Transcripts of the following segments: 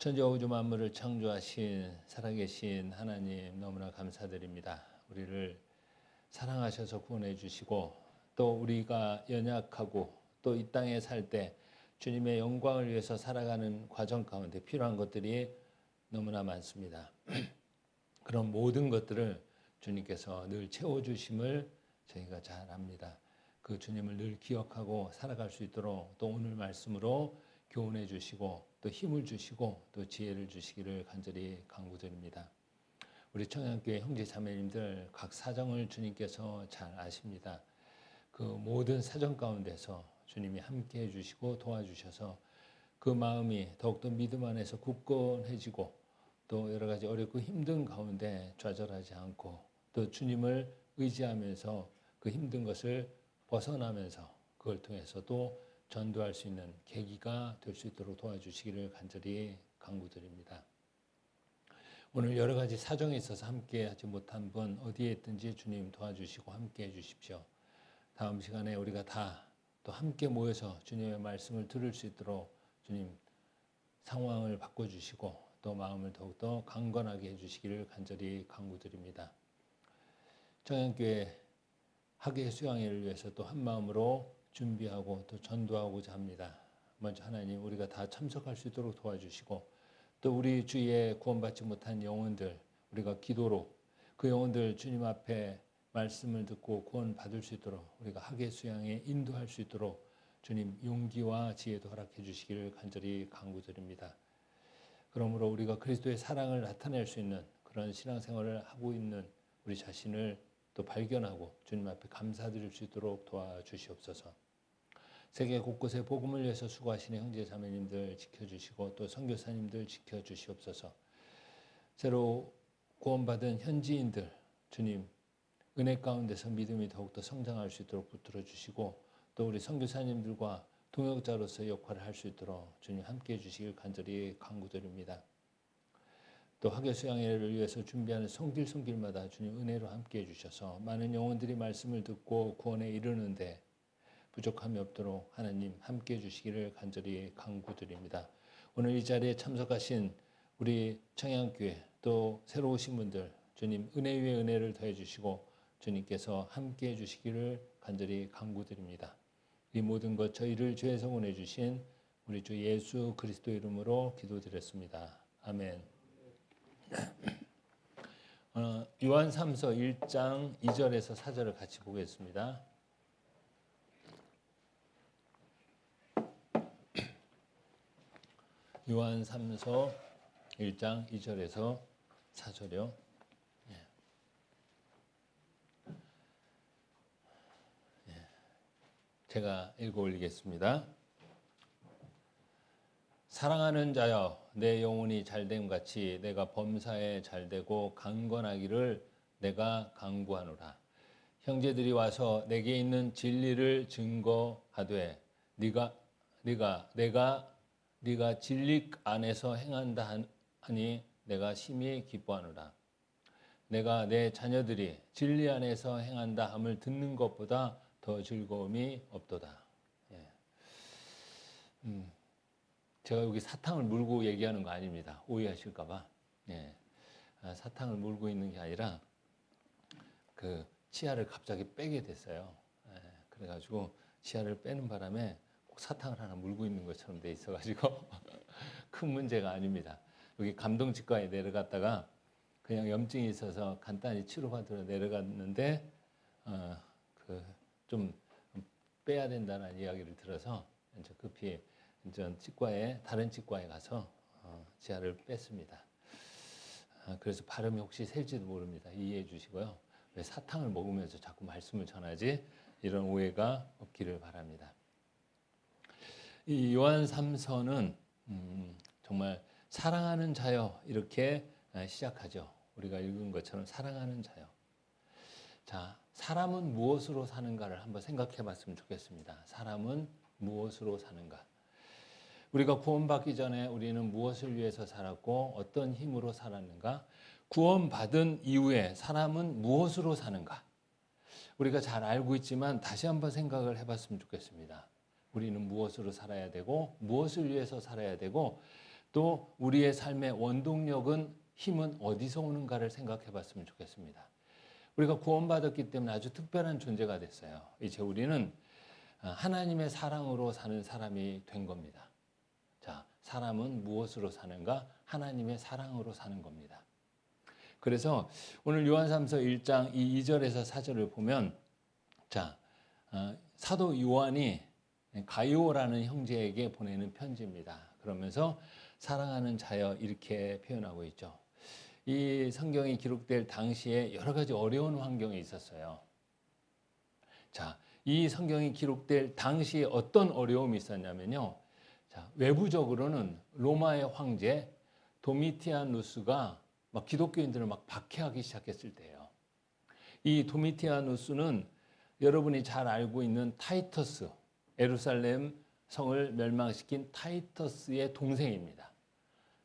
천지와 우주 만물을 창조하신 살아계신 하나님 너무나 감사드립니다. 우리를 사랑하셔서 구원해 주시고 또 우리가 연약하고 또 이 땅에 살 때 주님의 영광을 위해서 살아가는 과정 가운데 필요한 것들이 너무나 많습니다. 그런 모든 것들을 주님께서 늘 채워주심을 저희가 잘 압니다. 그 주님을 늘 기억하고 살아갈 수 있도록 또 오늘 말씀으로 교훈해 주시고 또 힘을 주시고 또 지혜를 주시기를 간절히 간구드립니다. 우리 청양교회 형제 자매님들 각 사정을 주님께서 잘 아십니다. 그 모든 사정 가운데서 주님이 함께해 주시고 도와주셔서 그 마음이 더욱더 믿음 안에서 굳건해지고 또 여러 가지 어렵고 힘든 가운데 좌절하지 않고 또 주님을 의지하면서 그 힘든 것을 벗어나면서 그걸 통해서 또 전도할 수 있는 계기가 될 수 있도록 도와주시기를 간절히 간구드립니다. 오늘 여러 가지 사정에 있어서 함께 하지 못한 분 어디에 있든지 주님 도와주시고 함께 해 주십시오. 다음 시간에 우리가 다 또 함께 모여서 주님의 말씀을 들을 수 있도록 주님 상황을 바꿔주시고 또 마음을 더욱더 강건하게 해주시기를 간절히 간구드립니다. 청양교회 학예 수양회를 위해서 또 한 마음으로 준비하고 또 전도하고자 합니다. 먼저 하나님 우리가 다 참석할 수 있도록 도와주시고 또 우리 주위에 구원받지 못한 영혼들 우리가 기도로 그 영혼들 주님 앞에 말씀을 듣고 구원받을 수 있도록 우리가 학예 수양에 인도할 수 있도록 주님 용기와 지혜도 허락해 주시기를 간절히 간구드립니다. 그러므로 우리가 그리스도의 사랑을 나타낼 수 있는 그런 신앙생활을 하고 있는 우리 자신을 또 발견하고 주님 앞에 감사드릴 수 있도록 도와주시옵소서. 세계 곳곳에 복음을 위해서 수고하시는 형제 자매님들 지켜주시고 또 선교사님들 지켜주시옵소서. 새로 구원받은 현지인들 주님 은혜 가운데서 믿음이 더욱더 성장할 수 있도록 붙들어 주시고 또 우리 선교사님들과 동역자로서 역할을 할 수 있도록 주님 함께해 주시길 간절히 간구드립니다. 또 학예 수양회를 위해서 준비하는 손길마다 주님 은혜로 함께해 주셔서 많은 영혼들이 말씀을 듣고 구원에 이르는데 부족함이 없도록 하나님 함께해 주시기를 간절히 간구드립니다. 오늘 이 자리에 참석하신 우리 청양교회 또 새로 오신 분들 주님 은혜 위에 은혜를 더해 주시고 주님께서 함께해 주시기를 간절히 간구드립니다. 이 모든 것 저희를 죄에서 구원해 주신 우리 주 예수 그리스도 이름으로 기도드렸습니다. 아멘. 요한 3서 1장 2절에서 4절을 같이 보겠습니다. 요한 3서 1장 2절에서 4절이요. 제가 읽어 올리겠습니다. 사랑하는 자여 내 영혼이 잘됨 같이 내가 범사에 잘되고 강건하기를 내가 간구하노라. 형제들이 와서 내게 있는 진리를 증거하되 네가 진리 안에서 행한다 하니 내가 심히 기뻐하노라. 내가 내 자녀들이 진리 안에서 행한다 함을 듣는 것보다 더 즐거움이 없도다. 예. 제가 여기 사탕을 물고 얘기하는 거 아닙니다. 오해하실까 봐. 예. 사탕을 물고 있는 게 아니라 그 치아를 갑자기 빼게 됐어요. 예. 그래가지고 치아를 빼는 바람에 꼭 사탕을 하나 물고 있는 것처럼 돼 있어가지고 큰 문제가 아닙니다. 여기 감동치과에 내려갔다가 그냥 염증이 있어서 간단히 치료받으러 내려갔는데 좀 빼야 된다는 이야기를 들어서 이제 급히 다른 치과에 가서 치아를 뺐습니다. 그래서 발음이 혹시 셀지도 모릅니다. 이해해 주시고요. 왜 사탕을 먹으면서 자꾸 말씀을 전하지? 이런 오해가 없기를 바랍니다. 이 요한 3서는 정말 사랑하는 자여 이렇게 시작하죠. 우리가 읽은 것처럼 사랑하는 자여. 자, 사람은 무엇으로 사는가를 한번 생각해 봤으면 좋겠습니다. 사람은 무엇으로 사는가? 우리가 구원받기 전에 우리는 무엇을 위해서 살았고 어떤 힘으로 살았는가? 구원받은 이후에 사람은 무엇으로 사는가? 우리가 잘 알고 있지만 다시 한번 생각을 해봤으면 좋겠습니다. 우리는 무엇으로 살아야 되고 무엇을 위해서 살아야 되고 또 우리의 삶의 원동력은 힘은 어디서 오는가를 생각해 봤으면 좋겠습니다. 우리가 구원받았기 때문에 아주 특별한 존재가 됐어요. 이제 우리는 하나님의 사랑으로 사는 사람이 된 겁니다. 자, 사람은 무엇으로 사는가? 하나님의 사랑으로 사는 겁니다. 그래서 오늘 요한삼서 1장 2절에서 4절을 보면 자, 사도 요한이 가이오라는 형제에게 보내는 편지입니다. 그러면서 사랑하는 자여 이렇게 표현하고 있죠. 이 성경이 기록될 당시에 여러 가지 어려운 환경이 있었어요. 자, 이 성경이 기록될 당시에 어떤 어려움이 있었냐면요. 자, 외부적으로는 로마의 황제 도미티아누스가 막 기독교인들을 막 박해하기 시작했을 때예요. 이 도미티아누스는 여러분이 잘 알고 있는 타이터스, 예루살렘 성을 멸망시킨 타이터스의 동생입니다.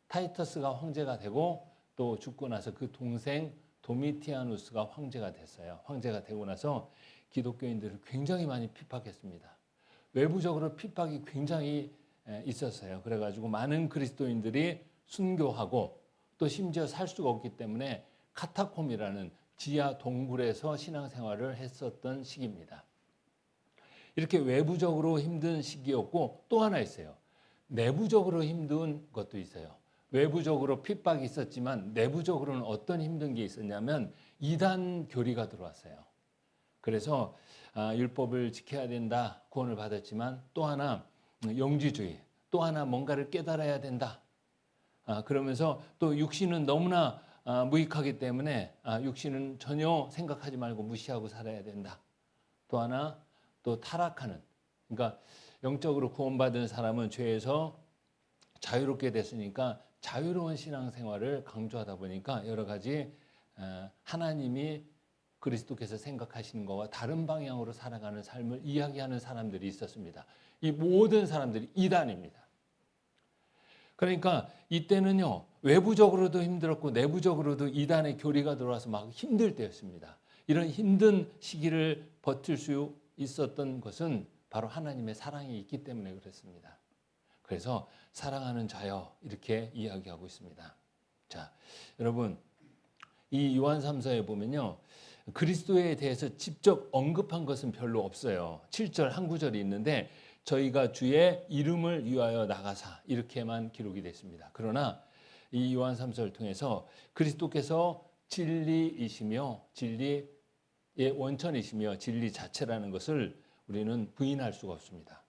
타이터스가 황제가 되고 또 죽고 나서 그 동생 도미티아누스가 황제가 됐어요. 황제가 되고 나서 기독교인들을 굉장히 많이 핍박했습니다. 외부적으로 핍박이 굉장히 있었어요. 그래가지고 많은 그리스도인들이 순교하고 또 심지어 살 수가 없기 때문에 카타콤이라는 지하 동굴에서 신앙생활을 했었던 시기입니다. 이렇게 외부적으로 힘든 시기였고 또 하나 있어요. 내부적으로 힘든 것도 있어요. 외부적으로 핍박이 있었지만 내부적으로는 어떤 힘든 게 있었냐면 이단 교리가 들어왔어요. 그래서 율법을 지켜야 된다, 구원을 받았지만 또 하나 영지주의, 또 하나 뭔가를 깨달아야 된다. 그러면서 또 육신은 너무나 무익하기 때문에 육신은 전혀 생각하지 말고 무시하고 살아야 된다. 또 하나 또 타락하는, 그러니까 영적으로 구원받은 사람은 죄에서 자유롭게 됐으니까 자유로운 신앙생활을 강조하다 보니까 여러 가지 하나님이 그리스도께서 생각하시는 것과 다른 방향으로 살아가는 삶을 이야기하는 사람들이 있었습니다. 이 모든 사람들이 이단입니다. 그러니까 이때는요, 외부적으로도 힘들었고 내부적으로도 이단의 교리가 들어와서 막 힘들 때였습니다. 이런 힘든 시기를 버틸 수 있었던 것은 바로 하나님의 사랑이 있기 때문에 그렇습니다. 그래서 사랑하는 자여 이렇게 이야기하고 있습니다. 자, 여러분 이 요한 3서에 보면요, 그리스도에 대해서 직접 언급한 것은 별로 없어요. 7절 한 구절이 있는데 저희가 주의 이름을 위하여 나가사 이렇게만 기록이 됐습니다. 그러나 이 요한 3서를 통해서 그리스도께서 진리이시며 진리의 원천이시며 진리 자체라는 것을 우리는 부인할 수가 없습니다.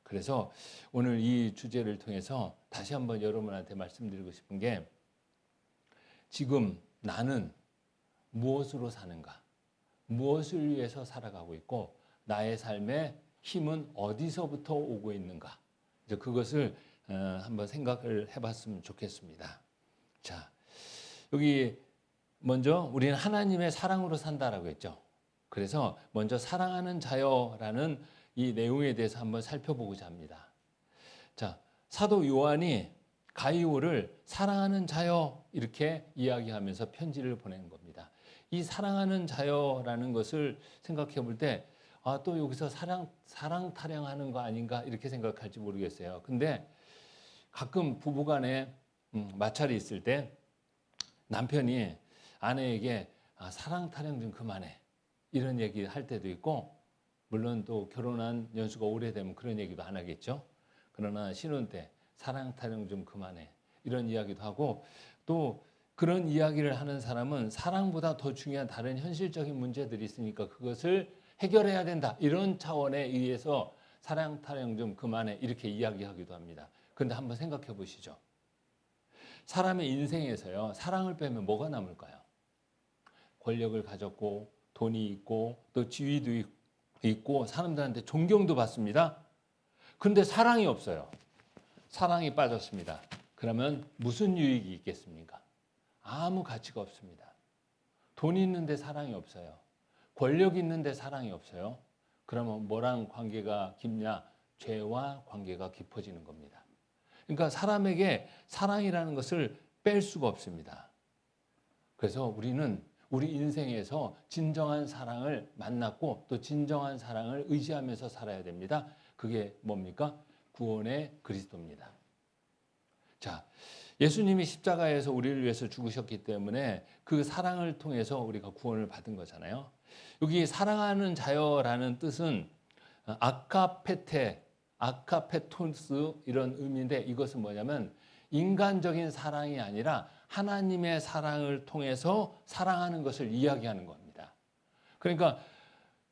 그래서 오늘 이 주제를 통해서 다시 한번 여러분한테 말씀드리고 싶은 게 지금 나는 무엇으로 사는가? 무엇을 위해서 살아가고 있고 나의 삶의 힘은 어디서부터 오고 있는가? 이제 그것을 한번 생각을 해봤으면 좋겠습니다. 자, 여기 먼저 우리는 하나님의 사랑으로 산다라고 했죠. 그래서 먼저 사랑하는 자여라는 이 내용에 대해서 한번 살펴보고자 합니다. 자, 사도 요한이 가이오를 사랑하는 자여 이렇게 이야기하면서 편지를 보낸 겁니다. 이 사랑하는 자여라는 것을 생각해 볼 때 또 여기서 사랑 타령하는 거 아닌가 이렇게 생각할지 모르겠어요. 근데 가끔 부부간에 마찰이 있을 때 남편이 아내에게 사랑 타령 좀 그만해 이런 얘기 할 때도 있고, 물론 또 결혼한 연수가 오래되면 그런 얘기도 안 하겠죠. 그러나 신혼 때 사랑 타령 좀 그만해 이런 이야기도 하고, 또 그런 이야기를 하는 사람은 사랑보다 더 중요한 다른 현실적인 문제들이 있으니까 그것을 해결해야 된다 이런 차원에 의해서 사랑 타령 좀 그만해 이렇게 이야기하기도 합니다. 그런데 한번 생각해 보시죠. 사람의 인생에서요, 사랑을 빼면 뭐가 남을까요? 권력을 가졌고 돈이 있고 또 지위도 있고 사람들한테 존경도 받습니다. 그런데 사랑이 없어요. 사랑이 빠졌습니다. 그러면 무슨 유익이 있겠습니까? 아무 가치가 없습니다. 돈 있는데 사랑이 없어요. 권력 있는데 사랑이 없어요. 그러면 뭐랑 관계가 깊냐? 죄와 관계가 깊어지는 겁니다. 그러니까 사람에게 사랑이라는 것을 뺄 수가 없습니다. 그래서 우리는 우리 인생에서 진정한 사랑을 만났고 또 진정한 사랑을 의지하면서 살아야 됩니다. 그게 뭡니까? 구원의 그리스도입니다. 자, 예수님이 십자가에서 우리를 위해서 죽으셨기 때문에 그 사랑을 통해서 우리가 구원을 받은 거잖아요. 여기 사랑하는 자여라는 뜻은 아카페토스 이런 의미인데 이것은 뭐냐면 인간적인 사랑이 아니라 하나님의 사랑을 통해서 사랑하는 것을 이야기하는 겁니다. 그러니까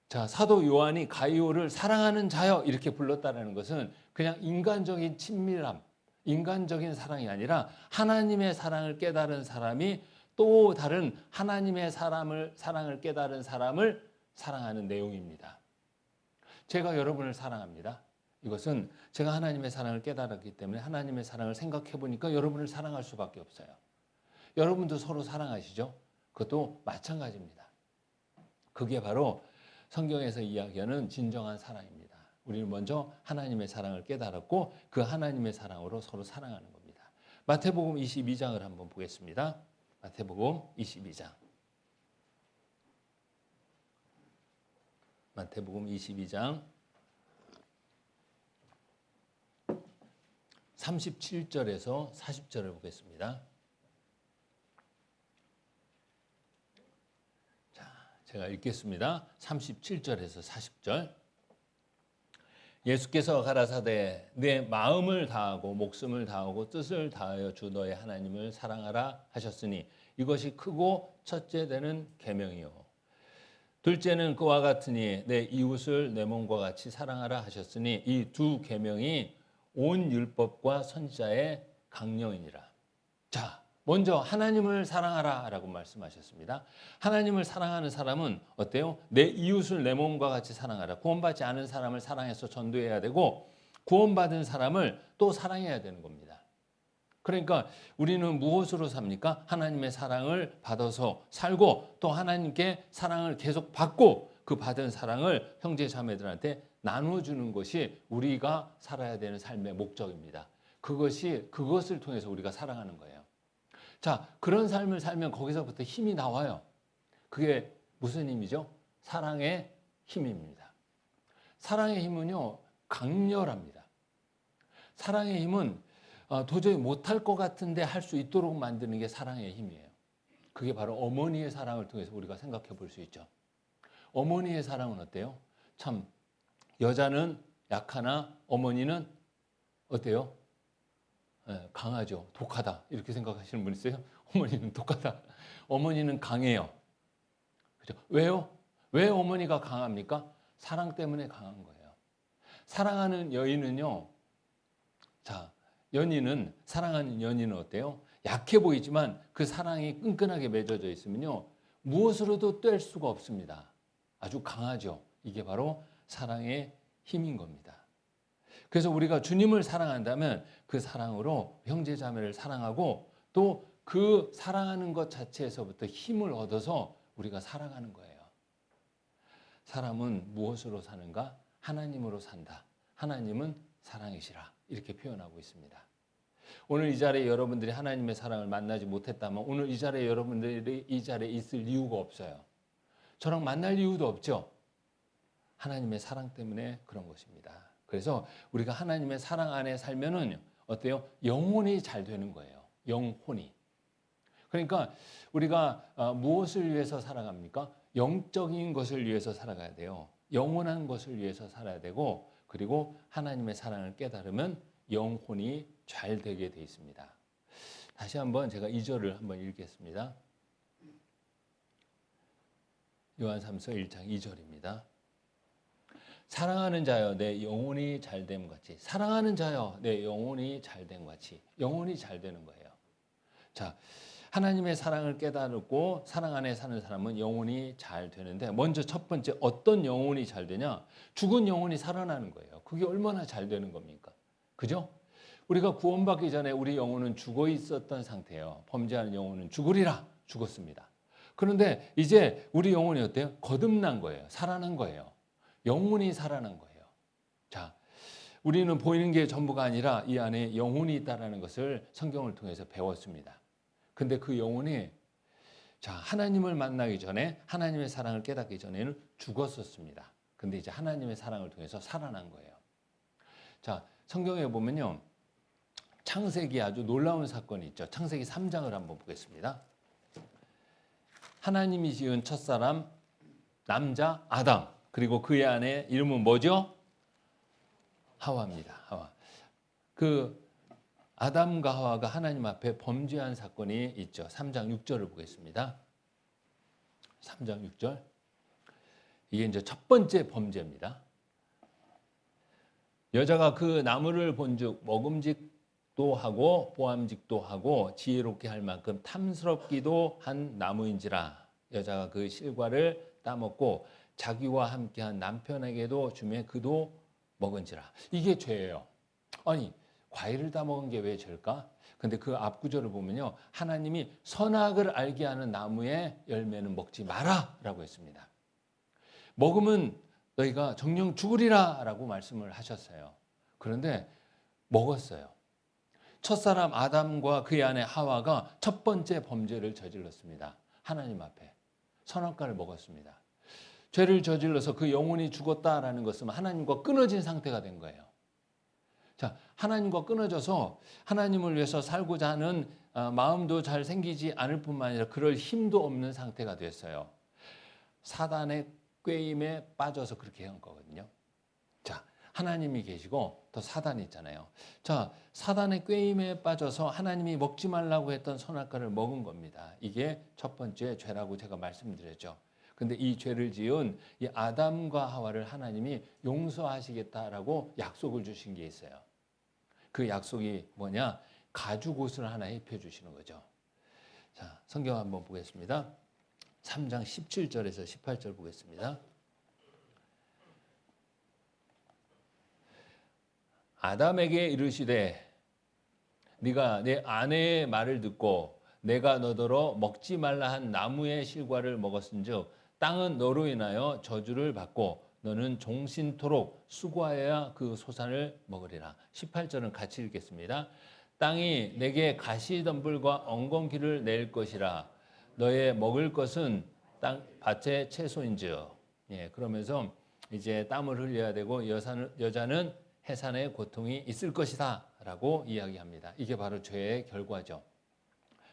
자, 사도 요한이 가이오를 사랑하는 자여 이렇게 불렀다는 것은 그냥 인간적인 친밀함, 인간적인 사랑이 아니라 하나님의 사랑을 깨달은 사람이 또 다른 하나님의 사랑을 깨달은 사람을 사랑하는 내용입니다. 제가 여러분을 사랑합니다. 이것은 제가 하나님의 사랑을 깨달았기 때문에 하나님의 사랑을 생각해 보니까 여러분을 사랑할 수밖에 없어요. 여러분도 서로 사랑하시죠? 그것도 마찬가지입니다. 그게 바로 성경에서 이야기하는 진정한 사랑입니다. 우리는 먼저 하나님의 사랑을 깨달았고 그 하나님의 사랑으로 서로 사랑하는 겁니다. 마태복음 22장을 한번 보겠습니다. 마태복음 22장. 마태복음 22장 37절에서 40절을 보겠습니다. 자, 제가 읽겠습니다. 37절에서 40절. 예수께서 가라사대 내 마음을 다하고 목숨을 다하고 뜻을 다하여 주 너의 하나님을 사랑하라 하셨으니 이것이 크고 첫째 되는 계명이요. 둘째는 그와 같으니 내 이웃을 내 몸과 같이 사랑하라 하셨으니 이 두 계명이 온 율법과 선지자의 강령이니라. 자, 먼저 하나님을 사랑하라라고 말씀하셨습니다. 하나님을 사랑하는 사람은 어때요? 내 이웃을 내 몸과 같이 사랑하라. 구원받지 않은 사람을 사랑해서 전도해야 되고 구원받은 사람을 또 사랑해야 되는 겁니다. 그러니까 우리는 무엇으로 삽니까? 하나님의 사랑을 받아서 살고 또 하나님께 사랑을 계속 받고 그 받은 사랑을 형제 자매들한테 나눠주는 것이 우리가 살아야 되는 삶의 목적입니다. 그것을 통해서 우리가 사랑하는 거예요. 자, 그런 삶을 살면 거기서부터 힘이 나와요. 그게 무슨 힘이죠? 사랑의 힘입니다. 사랑의 힘은요, 강렬합니다. 사랑의 힘은 도저히 못할 것 같은데 할 수 있도록 만드는 게 사랑의 힘이에요. 그게 바로 어머니의 사랑을 통해서 우리가 생각해 볼 수 있죠. 어머니의 사랑은 어때요? 참 여자는 약하나 어머니는 어때요? 강하죠. 독하다. 이렇게 생각하시는 분 있어요? 어머니는 독하다. 어머니는 강해요. 그죠? 왜요? 왜 어머니가 강합니까? 사랑 때문에 강한 거예요. 사랑하는 여인은요. 자, 사랑하는 연인은 어때요? 약해 보이지만 그 사랑이 끈끈하게 맺어져 있으면요. 무엇으로도 뗄 수가 없습니다. 아주 강하죠. 이게 바로 사랑의 힘인 겁니다. 그래서 우리가 주님을 사랑한다면 그 사랑으로 형제 자매를 사랑하고 또 그 사랑하는 것 자체에서부터 힘을 얻어서 우리가 살아가는 거예요. 사람은 무엇으로 사는가? 하나님으로 산다. 하나님은 사랑이시라. 이렇게 표현하고 있습니다. 오늘 이 자리에 여러분들이 하나님의 사랑을 만나지 못했다면 오늘 이 자리에 여러분들이 이 자리에 있을 이유가 없어요. 저랑 만날 이유도 없죠. 하나님의 사랑 때문에 그런 것입니다. 그래서 우리가 하나님의 사랑 안에 살면은 어때요? 영혼이 잘 되는 거예요. 영혼이. 그러니까 우리가 무엇을 위해서 살아갑니까? 영적인 것을 위해서 살아가야 돼요. 영원한 것을 위해서 살아야 되고 그리고 하나님의 사랑을 깨달으면 영혼이 잘 되게 돼 있습니다. 다시 한번 제가 2절을 한번 읽겠습니다. 요한삼서 1장 2절입니다. 사랑하는 자여 내 영혼이 잘됨 같이 사랑하는 자여 내 영혼이 잘됨 같이 영혼이 잘 되는 거예요. 자, 하나님의 사랑을 깨달고 사랑 안에 사는 사람은 영혼이 잘 되는데 먼저 첫 번째 어떤 영혼이 잘 되냐? 죽은 영혼이 살아나는 거예요. 그게 얼마나 잘 되는 겁니까? 그죠? 우리가 구원받기 전에 우리 영혼은 죽어 있었던 상태예요. 범죄하는 영혼은 죽으리라 죽었습니다. 그런데 이제 우리 영혼이 어때요? 거듭난 거예요. 살아난 거예요. 영혼이 살아난 거예요. 자, 우리는 보이는 게 전부가 아니라 이 안에 영혼이 있다는 것을 성경을 통해서 배웠습니다. 근데 그 영혼이 자, 하나님을 만나기 전에 하나님의 사랑을 깨닫기 전에는 죽었었습니다. 근데 이제 하나님의 사랑을 통해서 살아난 거예요. 자, 성경에 보면요. 창세기 아주 놀라운 사건이 있죠. 창세기 3장을 한번 보겠습니다. 하나님이 지은 첫사람 남자 아담, 그리고 그의 아내 이름은 뭐죠? 하와입니다. 하와. 그 아담과 하와가 하나님 앞에 범죄한 사건이 있죠. 3장 6절을 보겠습니다. 3장 6절. 이게 이제 첫 번째 범죄입니다. 여자가 그 나무를 본즉 먹음직도 하고 보암직도 하고 지혜롭게 할 만큼 탐스럽기도 한 나무인지라. 여자가 그 실과를 따먹고 자기와 함께한 남편에게도 주매 그도 먹은지라. 이게 죄예요. 아니, 과일을 따먹은 게 왜 죄일까? 근데 그 앞 구절을 보면요, 하나님이 선악을 알게 하는 나무의 열매는 먹지 마라 라고 했습니다. 먹으면 너희가 정령 죽으리라 라고 말씀을 하셨어요. 그런데 먹었어요. 첫사람 아담과 그의 아내 하와가 첫 번째 범죄를 저질렀습니다. 하나님 앞에 선악과를 먹었습니다. 죄를 저질러서 그 영혼이 죽었다라는 것은 하나님과 끊어진 상태가 된 거예요. 자, 하나님과 끊어져서 하나님을 위해서 살고자 하는 마음도 잘 생기지 않을 뿐만 아니라 그럴 힘도 없는 상태가 됐어요. 사단의 꾀임에 빠져서 그렇게 한 거거든요. 자, 하나님이 계시고 또 사단이 있잖아요. 자, 사단의 꾀임에 빠져서 하나님이 먹지 말라고 했던 선악과를 먹은 겁니다. 이게 첫 번째 죄라고 제가 말씀드렸죠. 근데 이 죄를 지은 이 아담과 하와를 하나님이 용서하시겠다라고 약속을 주신 게 있어요. 그 약속이 뭐냐? 가죽옷을 하나 입혀 주시는 거죠. 자, 성경 한번 보겠습니다. 3장 17절에서 18절 보겠습니다. 아담에게 이르시되 네가 내 아내의 말을 듣고 내가 너더러 먹지 말라 한 나무의 실과를 먹었은즉 땅은 너로 인하여 저주를 받고 너는 종신토록 수고하여야 그 소산을 먹으리라. 18절은 같이 읽겠습니다. 땅이 내게 가시덤불과 엉겅퀴를 낼 것이라. 너의 먹을 것은 땅 밭의 채소인지요. 예, 그러면서 이제 땀을 흘려야 되고 여자는 해산의 고통이 있을 것이다라고 이야기합니다. 이게 바로 죄의 결과죠.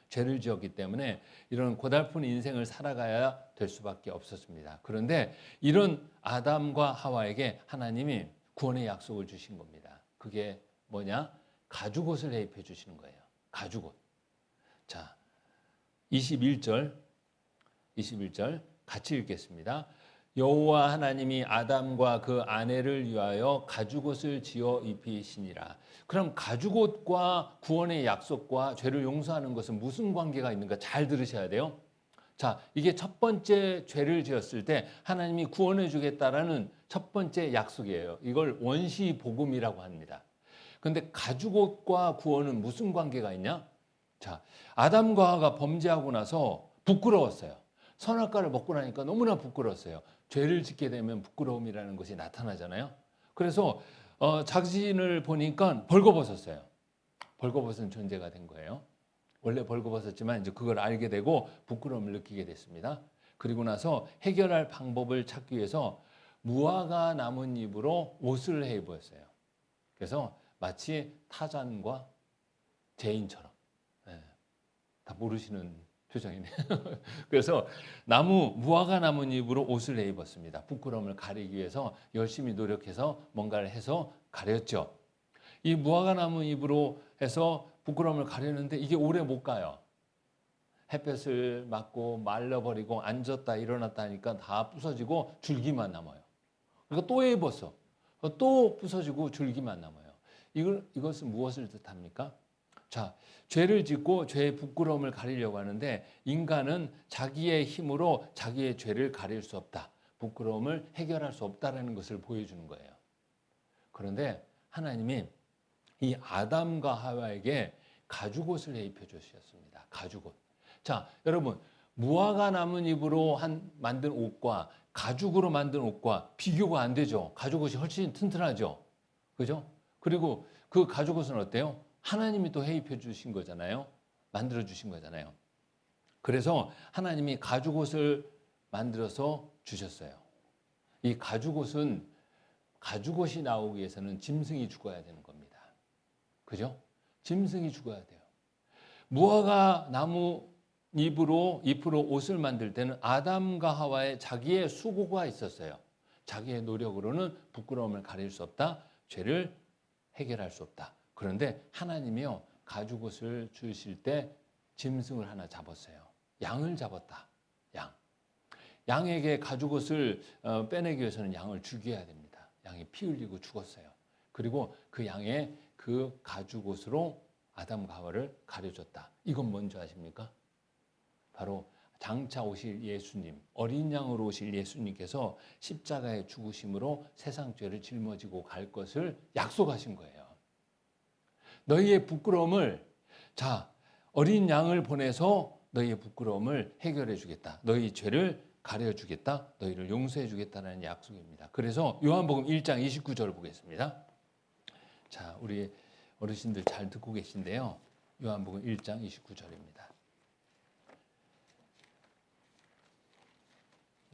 죄를 지었기 때문에 이런 고달픈 인생을 살아가야 될 수밖에 없었습니다. 그런데 이런 아담과 하와에게 하나님이 구원의 약속을 주신 겁니다. 그게 뭐냐? 가죽옷을 입혀 주시는 거예요. 가죽옷. 자, 21절 같이 읽겠습니다. 여호와 하나님이 아담과 그 아내를 위하여 가죽옷을 지어 입히시니라. 그럼 가죽옷과 구원의 약속과 죄를 용서하는 것은 무슨 관계가 있는가? 잘 들으셔야 돼요. 자, 이게 첫 번째 죄를 지었을 때 하나님이 구원해 주겠다라는 첫 번째 약속이에요. 이걸 원시 복음이라고 합니다. 근데 가죽옷과 구원은 무슨 관계가 있냐? 자, 아담과 하와가 범죄하고 나서 부끄러웠어요. 선악과를 먹고 나니까 너무나 부끄러웠어요. 죄를 짓게 되면 부끄러움이라는 것이 나타나잖아요. 그래서 자신을 보니까 벌거벗었어요. 벌거벗은 존재가 된 거예요. 원래 벌거벗었지만 이제 그걸 알게 되고 부끄러움을 느끼게 됐습니다. 그리고 나서 해결할 방법을 찾기 위해서 무화과 나뭇잎으로 옷을 해 입었어요. 그래서 마치 타잔과 제인처럼. 다 모르시는 표정이네요. 그래서 무화과 나뭇잎으로 옷을 내 입었습니다. 부끄러움을 가리기 위해서 열심히 노력해서 뭔가를 해서 가렸죠. 이 무화과 나뭇잎으로 해서 부끄러움을 가렸는데 이게 오래 못 가요. 햇볕을 맞고 말라버리고 앉았다 일어났다 하니까 다 부서지고 줄기만 남아요. 그러니까 또 입었어. 또 부서지고 줄기만 남아요. 이것은 무엇을 뜻합니까? 자, 죄를 짓고 죄의 부끄러움을 가리려고 하는데 인간은 자기의 힘으로 자기의 죄를 가릴 수 없다. 부끄러움을 해결할 수 없다라는 것을 보여주는 거예요. 그런데 하나님이 이 아담과 하와에게 가죽옷을 입혀 주셨습니다. 가죽옷. 자, 여러분, 무화과 나뭇잎으로 만든 옷과 가죽으로 만든 옷과 비교가 안 되죠. 가죽옷이 훨씬 튼튼하죠. 그죠? 그리고 그 가죽옷은 어때요? 하나님이 또 해입혀 주신 거잖아요. 만들어 주신 거잖아요. 그래서 하나님이 가죽옷을 만들어서 주셨어요. 이 가죽옷이 나오기 위해서는 짐승이 죽어야 되는 겁니다. 그죠? 짐승이 죽어야 돼요. 무화과 나무 잎으로 옷을 만들 때는 아담과 하와의 자기의 수고가 있었어요. 자기의 노력으로는 부끄러움을 가릴 수 없다. 죄를 해결할 수 없다. 그런데 하나님이요, 가죽옷을 주실 때 짐승을 하나 잡았어요. 양을 잡았다. 양에게 가죽옷을 빼내기 위해서는 양을 죽여야 됩니다. 양이 피 흘리고 죽었어요. 그리고 그 양의 그 가죽옷으로 아담과 하와를 가려줬다. 이건 뭔지 아십니까? 바로 장차 오실 예수님, 어린 양으로 오실 예수님께서 십자가의 죽으심으로 세상 죄를 짊어지고 갈 것을 약속하신 거예요. 너희의 부끄러움을, 어린 양을 보내서 너희의 부끄러움을 해결해 주겠다. 너희 죄를 가려 주겠다. 너희를 용서해 주겠다는 약속입니다. 그래서 요한복음 1장 29절 보겠습니다. 자, 우리 어르신들 잘 듣고 계신데요. 요한복음 1장 29절입니다.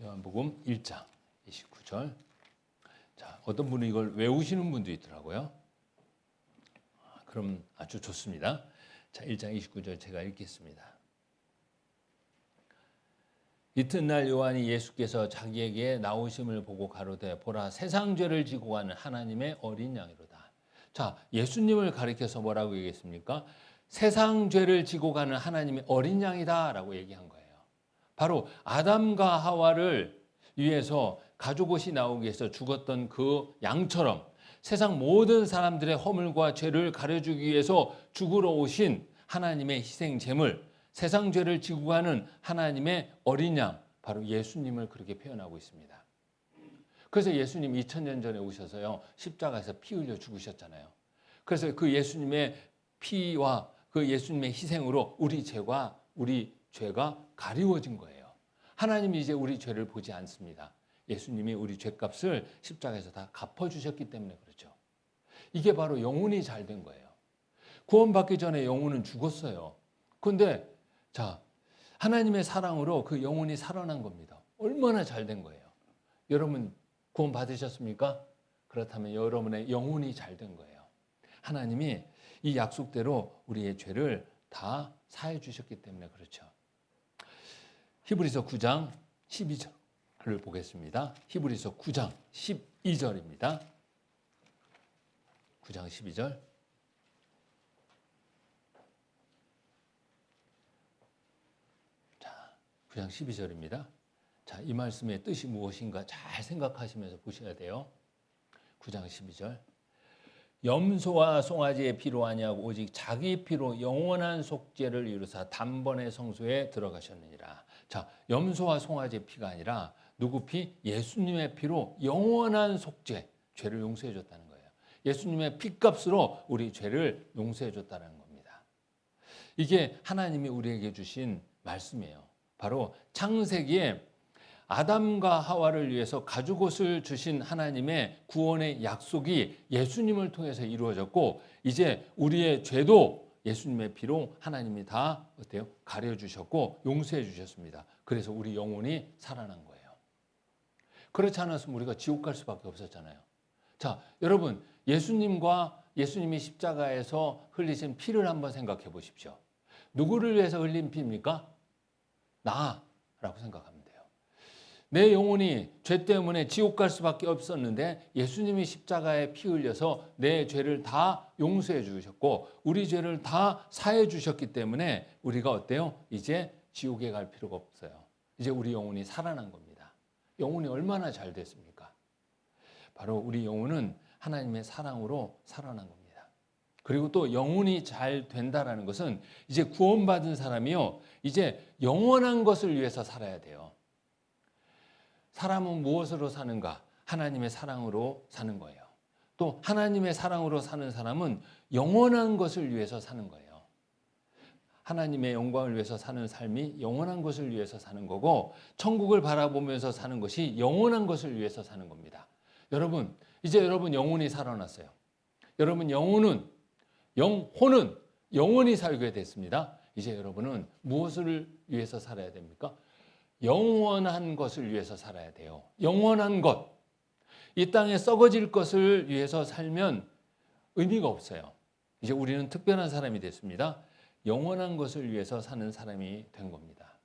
요한복음 1장 29절. 자, 어떤 분은 이걸 외우시는 분도 있더라고요. 그럼 아주 좋습니다. 자, 1장 29절 제가 읽겠습니다. 이튿날 요한이 예수께서 자기에게 나오심을 보고 가로되 보라 세상 죄를 지고 가는 하나님의 어린 양이로다. 자, 예수님을 가리켜서 뭐라고 얘기했습니까? 세상 죄를 지고 가는 하나님의 어린 양이다라고 얘기한 거예요. 바로 아담과 하와를 위해서 가죽옷이 나오기 위해서 죽었던 그 양처럼 세상 모든 사람들의 허물과 죄를 가려주기 위해서 죽으러 오신 하나님의 희생 제물, 세상 죄를 지고 가는 하나님의 어린 양, 바로 예수님을 그렇게 표현하고 있습니다. 그래서 예수님 2000년 전에 오셔서요, 십자가에서 피 흘려 죽으셨잖아요. 그래서 그 예수님의 피와 그 예수님의 희생으로 우리 죄가 가리워진 거예요. 하나님이 이제 우리 죄를 보지 않습니다. 예수님이 우리 죄값을 십자가에서 다 갚아주셨기 때문에 그렇죠. 이게 바로 영혼이 잘 된 거예요. 구원받기 전에 영혼은 죽었어요. 그런데 하나님의 사랑으로 그 영혼이 살아난 겁니다. 얼마나 잘 된 거예요. 여러분 구원 받으셨습니까? 그렇다면 여러분의 영혼이 잘 된 거예요. 하나님이 이 약속대로 우리의 죄를 다 사해 주셨기 때문에 그렇죠. 히브리서 9장 12절을 보겠습니다. 히브리서 9장 12절입니다. 9장 12절. 자, 9장 12절입니다. 자, 이 말씀의 뜻이 무엇인가 잘 생각하시면서 보셔야 돼요. 9장 12절. 염소와 송아지의 피로 아니하고 오직 자기 피로 영원한 속죄를 이루사 단번에 성소에 들어가셨느니라. 자, 염소와 송아지의 피가 아니라 누구 피? 예수님의 피로 영원한 속죄, 죄를 용서해 줬다는 거예요. 예수님의 피값으로 우리 죄를 용서해 줬다는 겁니다. 이게 하나님이 우리에게 주신 말씀이에요. 바로 창세기에 아담과 하와를 위해서 가죽옷을 주신 하나님의 구원의 약속이 예수님을 통해서 이루어졌고, 이제 우리의 죄도 예수님의 피로 하나님이 다 어때요? 가려주셨고 용서해 주셨습니다. 그래서 우리 영혼이 살아난 거예요. 그렇지 않았으면 우리가 지옥 갈 수밖에 없었잖아요. 자, 여러분 예수님과 예수님이 십자가에서 흘리신 피를 한번 생각해 보십시오. 누구를 위해서 흘린 피입니까? 나라고 생각합니다. 내 영혼이 죄 때문에 지옥 갈 수밖에 없었는데 예수님이 십자가에 피 흘려서 내 죄를 다 용서해 주셨고 우리 죄를 다 사해 주셨기 때문에 우리가 어때요? 이제 지옥에 갈 필요가 없어요. 이제 우리 영혼이 살아난 겁니다. 영혼이 얼마나 잘 됐습니까? 바로 우리 영혼은 하나님의 사랑으로 살아난 겁니다. 그리고 또 영혼이 잘 된다라는 것은 이제 구원받은 사람이요, 이제 영원한 것을 위해서 살아야 돼요. 사람은 무엇으로 사는가? 하나님의 사랑으로 사는 거예요. 또 하나님의 사랑으로 사는 사람은 영원한 것을 위해서 사는 거예요. 하나님의 영광을 위해서 사는 삶이 영원한 것을 위해서 사는 거고, 천국을 바라보면서 사는 것이 영원한 것을 위해서 사는 겁니다. 여러분, 이제 여러분 영혼이 살아났어요. 여러분 영혼은 영원히 살게 됐습니다. 이제 여러분은 무엇을 위해서 살아야 됩니까? 영원한 것을 위해서 살아야 돼요. 영원한 것. 이 땅에 썩어질 것을 위해서 살면 의미가 없어요. 이제 우리는 특별한 사람이 됐습니다. 영원한 것을 위해서 사는 사람이 된 겁니다.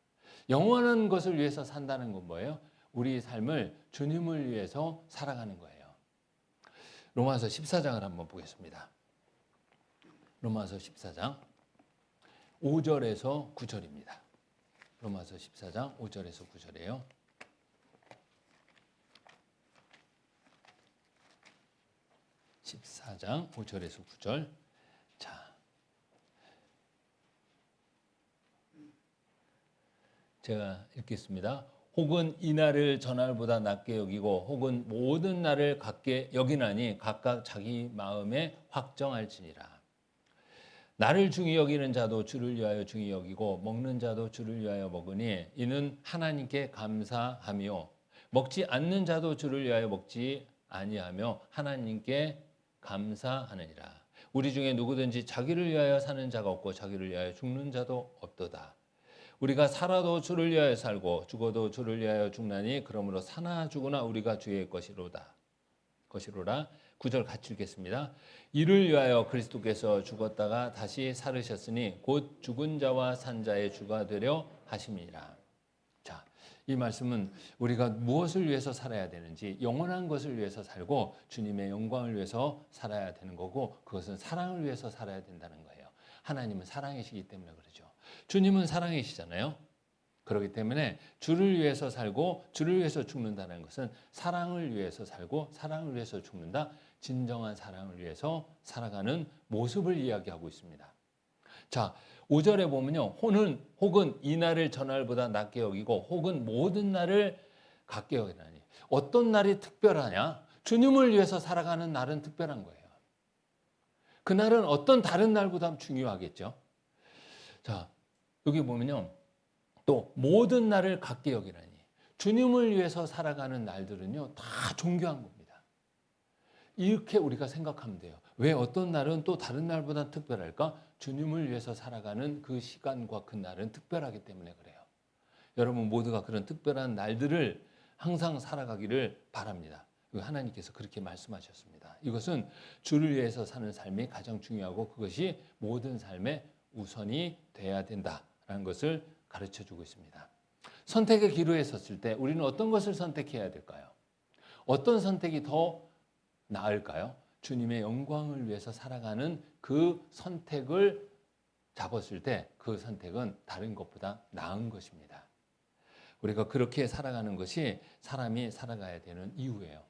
영원한 것을 위해서 산다는 건 뭐예요? 우리 삶을 주님을 위해서 살아가는 거예요. 로마서 14장을 한번 보겠습니다. 로마서 14장 5절에서 9절입니다. 로마서 14장 5절에서 9절이에요. (14장 5절에서 9절) 자, 제가 읽겠습니다. 혹은 이 날을 전날보다 낮게 여기고 혹은 모든 날을 같게 여기나니 각각 자기 마음에 확정할지니라. 나를 중히 여기는 자도 주를 위하여 중히 여기고 먹는 자도 주를 위하여 먹으니 이는 하나님께 감사하며 먹지 않는 자도 주를 위하여 먹지 아니하며 하나님께 감사하느니라. 우리 중에 누구든지 자기를 위하여 사는 자가 없고 자기를 위하여 죽는 자도 없도다. 우리가 살아도 주를 위하여 살고 죽어도 주를 위하여 죽나니 그러므로 사나 죽으나 우리가 주의 것이로라. 9절 같이 읽겠습니다. 이를 위하여 그리스도께서 죽었다가 다시 살으셨으니 곧 죽은 자와 산 자의 주가 되려 하심이니라. 자, 이 말씀은 우리가 무엇을 위해서 살아야 되는지, 영원한 것을 위해서 살고 주님의 영광을 위해서 살아야 되는 거고, 그것은 사랑을 위해서 살아야 된다는 거예요. 하나님은 사랑이시기 때문에 그러죠. 주님은 사랑이시잖아요. 그렇기 때문에 주를 위해서 살고 주를 위해서 죽는다는 것은 사랑을 위해서 살고 사랑을 위해서 죽는다, 진정한 사랑을 위해서 살아가는 모습을 이야기하고 있습니다. 자, 5절에 보면요, 혹은 이 날을 전날보다 낮게 여기고 혹은 모든 날을 같게 여기나니. 어떤 날이 특별하냐? 주님을 위해서 살아가는 날은 특별한 거예요. 그날은 어떤 다른 날보다 중요하겠죠. 자, 여기 보면요, 또 모든 날을 같게 여기라니. 주님을 위해서 살아가는 날들은요, 다 존귀한 겁니다. 이렇게 우리가 생각하면 돼요. 왜 어떤 날은 또 다른 날보다 특별할까? 주님을 위해서 살아가는 그 시간과 그 날은 특별하기 때문에 그래요. 여러분 모두가 그런 특별한 날들을 항상 살아가기를 바랍니다. 하나님께서 그렇게 말씀하셨습니다. 이것은 주를 위해서 사는 삶이 가장 중요하고 그것이 모든 삶의 우선이 돼야 된다라는 것을 가르쳐주고 있습니다. 선택의 기로에 섰을 때 우리는 어떤 것을 선택해야 될까요? 어떤 선택이 더 나을까요? 주님의 영광을 위해서 살아가는 그 선택을 잡았을 때 그 선택은 다른 것보다 나은 것입니다. 우리가 그렇게 살아가는 것이 사람이 살아가야 되는 이유예요.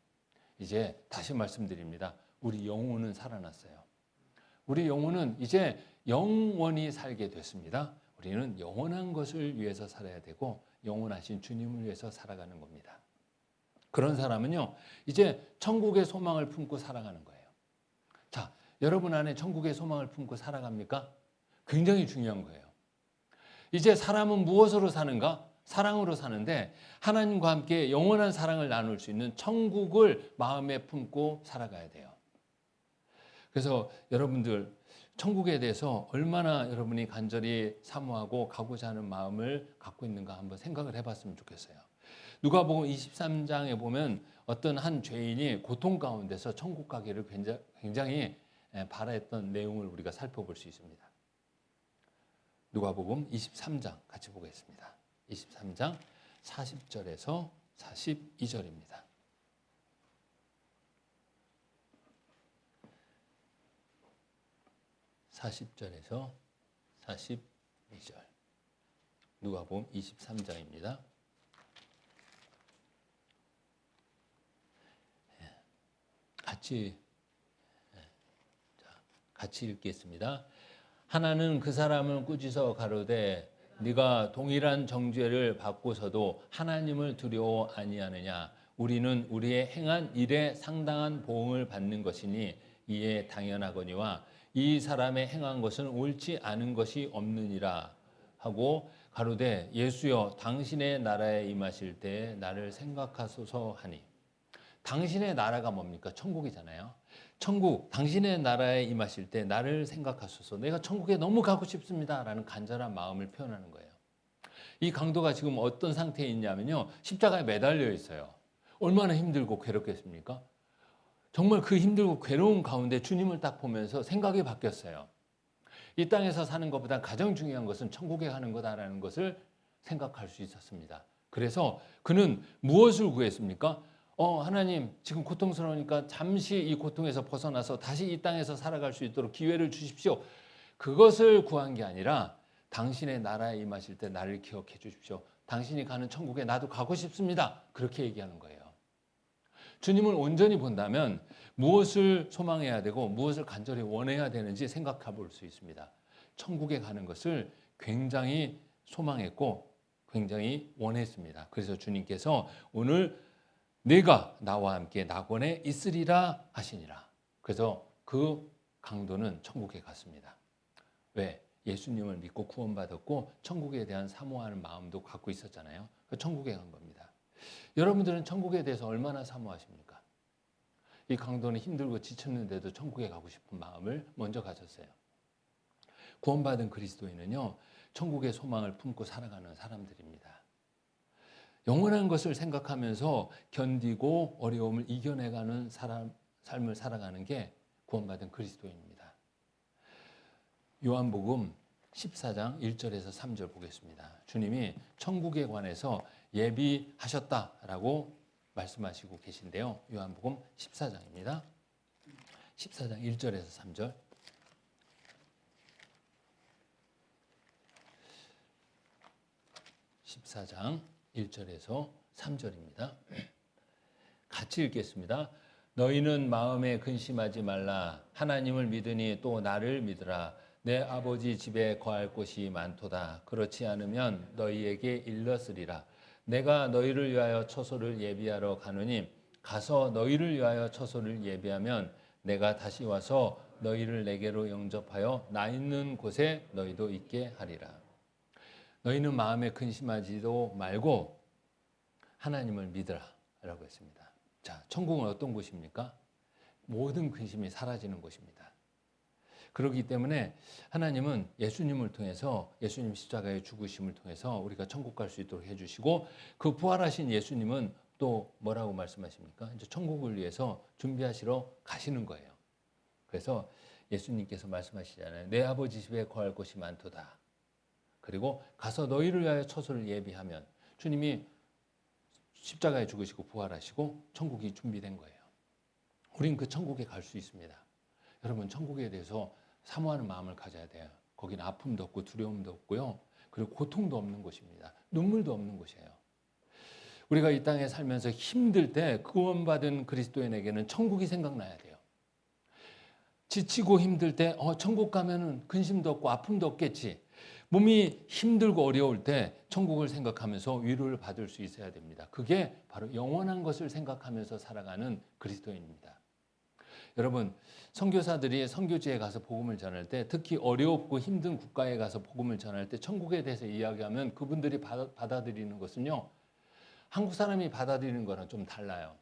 이제 다시 말씀드립니다. 우리 영혼은 살아났어요. 우리 영혼은 이제 영원히 살게 됐습니다. 우리는 영원한 것을 위해서 살아야 되고 영원하신 주님을 위해서 살아가는 겁니다. 그런 사람은요, 이제 천국의 소망을 품고 살아가는 거예요. 자, 여러분 안에 천국의 소망을 품고 살아갑니까? 굉장히 중요한 거예요. 이제 사람은 무엇으로 사는가? 사랑으로 사는데 하나님과 함께 영원한 사랑을 나눌 수 있는 천국을 마음에 품고 살아가야 돼요. 그래서 여러분들 천국에 대해서 얼마나 여러분이 간절히 사모하고 가고자 하는 마음을 갖고 있는가 한번 생각을 해봤으면 좋겠어요. 누가복음 23장에 보면 어떤 한 죄인이 고통 가운데서 천국 가기를 굉장히 바라했던 내용을 우리가 살펴볼 수 있습니다. 누가복음 23장 같이 보겠습니다. 23장 40절에서 42절입니다. (40절에서) 42절 누가복음 23장입니다. 같이 읽겠습니다. 하나는 그 사람을 꾸짖어 가로되 네가 동일한 정죄를 받고서도 하나님을 두려워 아니하느냐? 우리는 우리의 행한 일에 상당한 보응을 받는 것이니 이에 당연하거니와 이 사람의 행한 것은 옳지 않은 것이 없느니라 하고 가로되 예수여 당신의 나라에 임하실 때 나를 생각하소서 하니. 당신의 나라가 뭡니까? 천국이잖아요. 천국, 당신의 나라에 임하실 때 나를 생각하소서. 내가 천국에 너무 가고 싶습니다 라는 간절한 마음을 표현하는 거예요. 이 강도가 지금 어떤 상태에 있냐면요, 십자가에 매달려 있어요. 얼마나 힘들고 괴롭겠습니까? 정말 그 힘들고 괴로운 가운데 주님을 딱 보면서 생각이 바뀌었어요. 이 땅에서 사는 것보다 가장 중요한 것은 천국에 가는 거다라는 것을 생각할 수 있었습니다. 그래서 그는 무엇을 구했습니까? 하나님, 지금 고통스러우니까 잠시 이 고통에서 벗어나서 다시 이 땅에서 살아갈 수 있도록 기회를 주십시오. 그것을 구한 게 아니라 당신의 나라에 임하실 때 나를 기억해 주십시오. 당신이 가는 천국에 나도 가고 싶습니다. 그렇게 얘기하는 거예요. 주님을 온전히 본다면 무엇을 소망해야 되고 무엇을 간절히 원해야 되는지 생각해 볼 수 있습니다. 천국에 가는 것을 굉장히 소망했고 굉장히 원했습니다. 그래서 주님께서 오늘 네가 나와 함께 낙원에 있으리라 하시니라. 그래서 그 강도는 천국에 갔습니다. 왜? 예수님을 믿고 구원받았고 천국에 대한 사모하는 마음도 갖고 있었잖아요. 천국에 간 겁니다. 여러분들은 천국에 대해서 얼마나 사모하십니까? 이 강도는 힘들고 지쳤는데도 천국에 가고 싶은 마음을 먼저 가졌어요. 구원받은 그리스도인은요, 천국의 소망을 품고 살아가는 사람들입니다. 영원한 것을 생각하면서 견디고 어려움을 이겨내가는 삶을 살아가는 게 구원받은 그리스도인입니다. 요한복음 14장 1절에서 3절 보겠습니다. 주님이 천국에 관해서 예비하셨다라고 말씀하시고 계신데요. 요한복음 14장입니다. 14장 1절에서 3절. 14장 1절에서 3절입니다. 같이 읽겠습니다. 너희는 마음에 근심하지 말라. 하나님을 믿으니 또 나를 믿으라. 내 아버지 집에 거할 곳이 많도다. 그렇지 않으면 너희에게 일렀으리라. 내가 너희를 위하여 처소를 예비하러 가노니 가서 너희를 위하여 처소를 예비하면 내가 다시 와서 너희를 내게로 영접하여 나 있는 곳에 너희도 있게 하리라. 너희는 마음에 근심하지도 말고 하나님을 믿으라 라고 했습니다. 자, 천국은 어떤 곳입니까? 모든 근심이 사라지는 곳입니다. 그렇기 때문에 하나님은 예수님을 통해서 예수님 십자가의 죽으심을 통해서 우리가 천국 갈 수 있도록 해주시고 그 부활하신 예수님은 또 뭐라고 말씀하십니까? 이제 천국을 위해서 준비하시러 가시는 거예요. 그래서 예수님께서 말씀하시잖아요. 내 아버지 집에 거할 곳이 많도다. 그리고 가서 너희를 위하여 처소를 예비하면 주님이 십자가에 죽으시고 부활하시고 천국이 준비된 거예요. 우린 그 천국에 갈 수 있습니다. 여러분 천국에 대해서 사모하는 마음을 가져야 돼요. 거기는 아픔도 없고 두려움도 없고요. 그리고 고통도 없는 곳입니다. 눈물도 없는 곳이에요. 우리가 이 땅에 살면서 힘들 때 구원받은 그리스도인에게는 천국이 생각나야 돼요. 지치고 힘들 때 천국 가면은 근심도 없고 아픔도 없겠지. 몸이 힘들고 어려울 때 천국을 생각하면서 위로를 받을 수 있어야 됩니다. 그게 바로 영원한 것을 생각하면서 살아가는 그리스도인입니다. 여러분, 선교사들이 선교지에 가서 복음을 전할 때 특히 어렵고 힘든 국가에 가서 복음을 전할 때 천국에 대해서 이야기하면 그분들이 받아들이는 것은요. 한국 사람이 받아들이는 거랑 좀 달라요.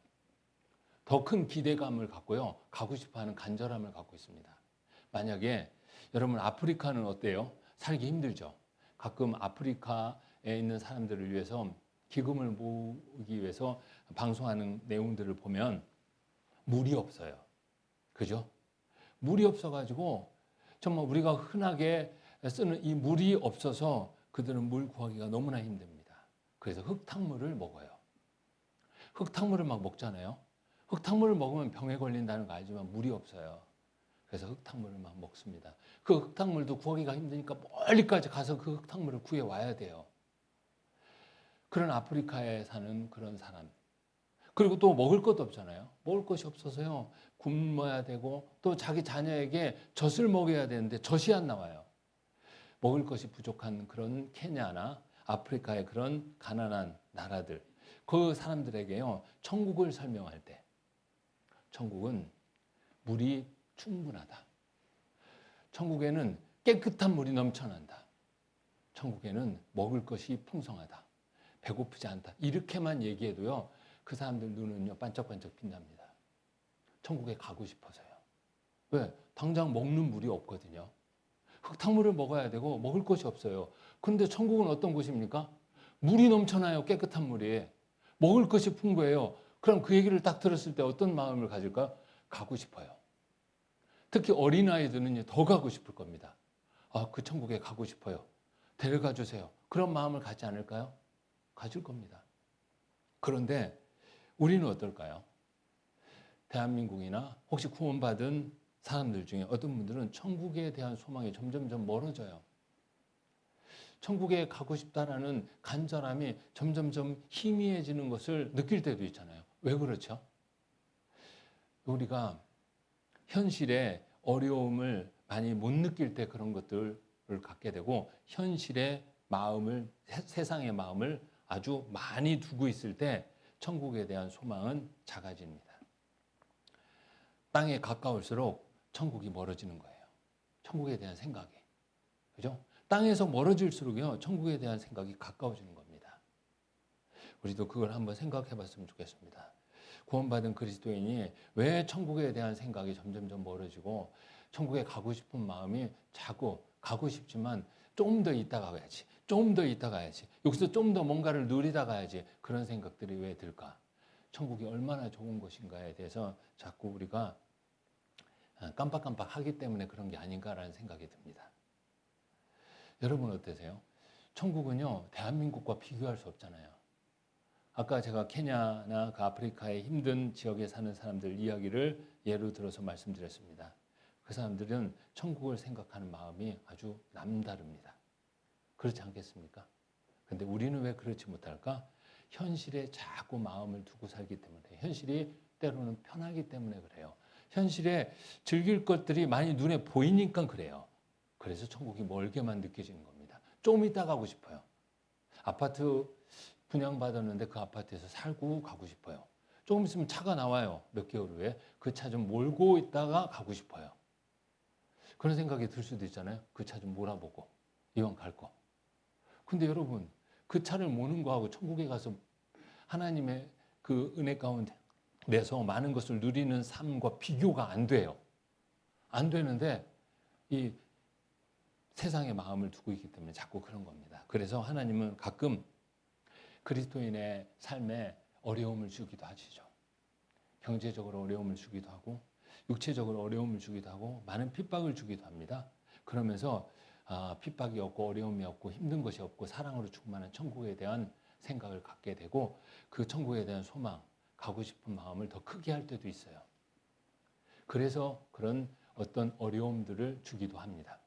더 큰 기대감을 갖고요. 가고 싶어하는 간절함을 갖고 있습니다. 만약에 여러분 아프리카는 어때요? 살기 힘들죠. 가끔 아프리카에 있는 사람들을 위해서 기금을 모으기 위해서 방송하는 내용들을 보면 물이 없어요. 그죠? 물이 없어가지고 정말 우리가 흔하게 쓰는 이 물이 없어서 그들은 물 구하기가 너무나 힘듭니다. 그래서 흙탕물을 먹어요. 흙탕물을 막 먹잖아요. 흙탕물을 먹으면 병에 걸린다는 거 알지만 물이 없어요. 그래서 흙탕물을 막 먹습니다. 그 흙탕물도 구하기가 힘드니까 멀리까지 가서 그 흙탕물을 구해 와야 돼요. 그런 아프리카에 사는 그런 사람. 그리고 또 먹을 것도 없잖아요. 먹을 것이 없어서요. 굶어야 되고 또 자기 자녀에게 젖을 먹여야 되는데 젖이 안 나와요. 먹을 것이 부족한 그런 케냐나 아프리카의 그런 가난한 나라들. 그 사람들에게요. 천국을 설명할 때 천국은 물이 충분하다. 천국에는 깨끗한 물이 넘쳐난다. 천국에는 먹을 것이 풍성하다. 배고프지 않다. 이렇게만 얘기해도요. 그 사람들 눈은요. 반짝반짝 빛납니다. 천국에 가고 싶어서요. 왜? 당장 먹는 물이 없거든요. 흙탕물을 먹어야 되고 먹을 것이 없어요. 그런데 천국은 어떤 곳입니까? 물이 넘쳐나요. 깨끗한 물이. 먹을 것이 풍부해요. 그럼 그 얘기를 딱 들었을 때 어떤 마음을 가질까요? 가고 싶어요. 특히 어린아이들은 더 가고 싶을 겁니다. 그 천국에 가고 싶어요. 데려가 주세요. 그런 마음을 갖지 않을까요? 가질 겁니다. 그런데 우리는 어떨까요? 대한민국이나 혹시 구원받은 사람들 중에 어떤 분들은 천국에 대한 소망이 점점점 멀어져요. 천국에 가고 싶다라는 간절함이 점점점 희미해지는 것을 느낄 때도 있잖아요. 왜 그렇죠? 우리가 현실의 어려움을 많이 못 느낄 때 그런 것들을 갖게 되고, 현실의 마음을, 세상의 마음을 아주 많이 두고 있을 때 천국에 대한 소망은 작아집니다. 땅에 가까울수록 천국이 멀어지는 거예요. 천국에 대한 생각이. 그죠? 땅에서 멀어질수록요, 천국에 대한 생각이 가까워지는 겁니다. 우리도 그걸 한번 생각해 봤으면 좋겠습니다. 구원받은 그리스도인이 왜 천국에 대한 생각이 점점점 멀어지고 천국에 가고 싶은 마음이 자꾸 가고 싶지만 좀 더 있다가 가야지, 좀 더 있다가 가야지, 여기서 좀 더 뭔가를 누리다 가야지, 그런 생각들이 왜 들까? 천국이 얼마나 좋은 것인가에 대해서 자꾸 우리가 깜빡깜빡 하기 때문에 그런 게 아닌가라는 생각이 듭니다. 여러분 어떠세요? 천국은요, 대한민국과 비교할 수 없잖아요. 아까 제가 케냐나 그 아프리카의 힘든 지역에 사는 사람들 이야기를 예로 들어서 말씀드렸습니다. 그 사람들은 천국을 생각하는 마음이 아주 남다릅니다. 그렇지 않겠습니까? 근데 우리는 왜 그렇지 못할까? 현실에 자꾸 마음을 두고 살기 때문에, 현실이 때로는 편하기 때문에 그래요. 현실에 즐길 것들이 많이 눈에 보이니까 그래요. 그래서 천국이 멀게만 느껴지는 겁니다. 좀 이따 가고 싶어요. 아파트 분양받았는데 그 아파트에서 살고 가고 싶어요. 조금 있으면 차가 나와요. 몇 개월 후에. 그 차 좀 몰고 있다가 가고 싶어요. 그런 생각이 들 수도 있잖아요. 그 차 좀 몰아보고 이왕 갈 거. 근데 여러분, 그 차를 모는 거하고 천국에 가서 하나님의 그 은혜 가운데 내서 많은 것을 누리는 삶과 비교가 안 돼요. 안 되는데 이 세상의 마음을 두고 있기 때문에 자꾸 그런 겁니다. 그래서 하나님은 가끔 그리스도인의 삶에 어려움을 주기도 하시죠. 경제적으로 어려움을 주기도 하고, 육체적으로 어려움을 주기도 하고, 많은 핍박을 주기도 합니다. 그러면서 핍박이 없고 어려움이 없고 힘든 것이 없고 사랑으로 충만한 천국에 대한 생각을 갖게 되고, 그 천국에 대한 소망, 가고 싶은 마음을 더 크게 할 때도 있어요. 그래서 그런 어떤 어려움들을 주기도 합니다.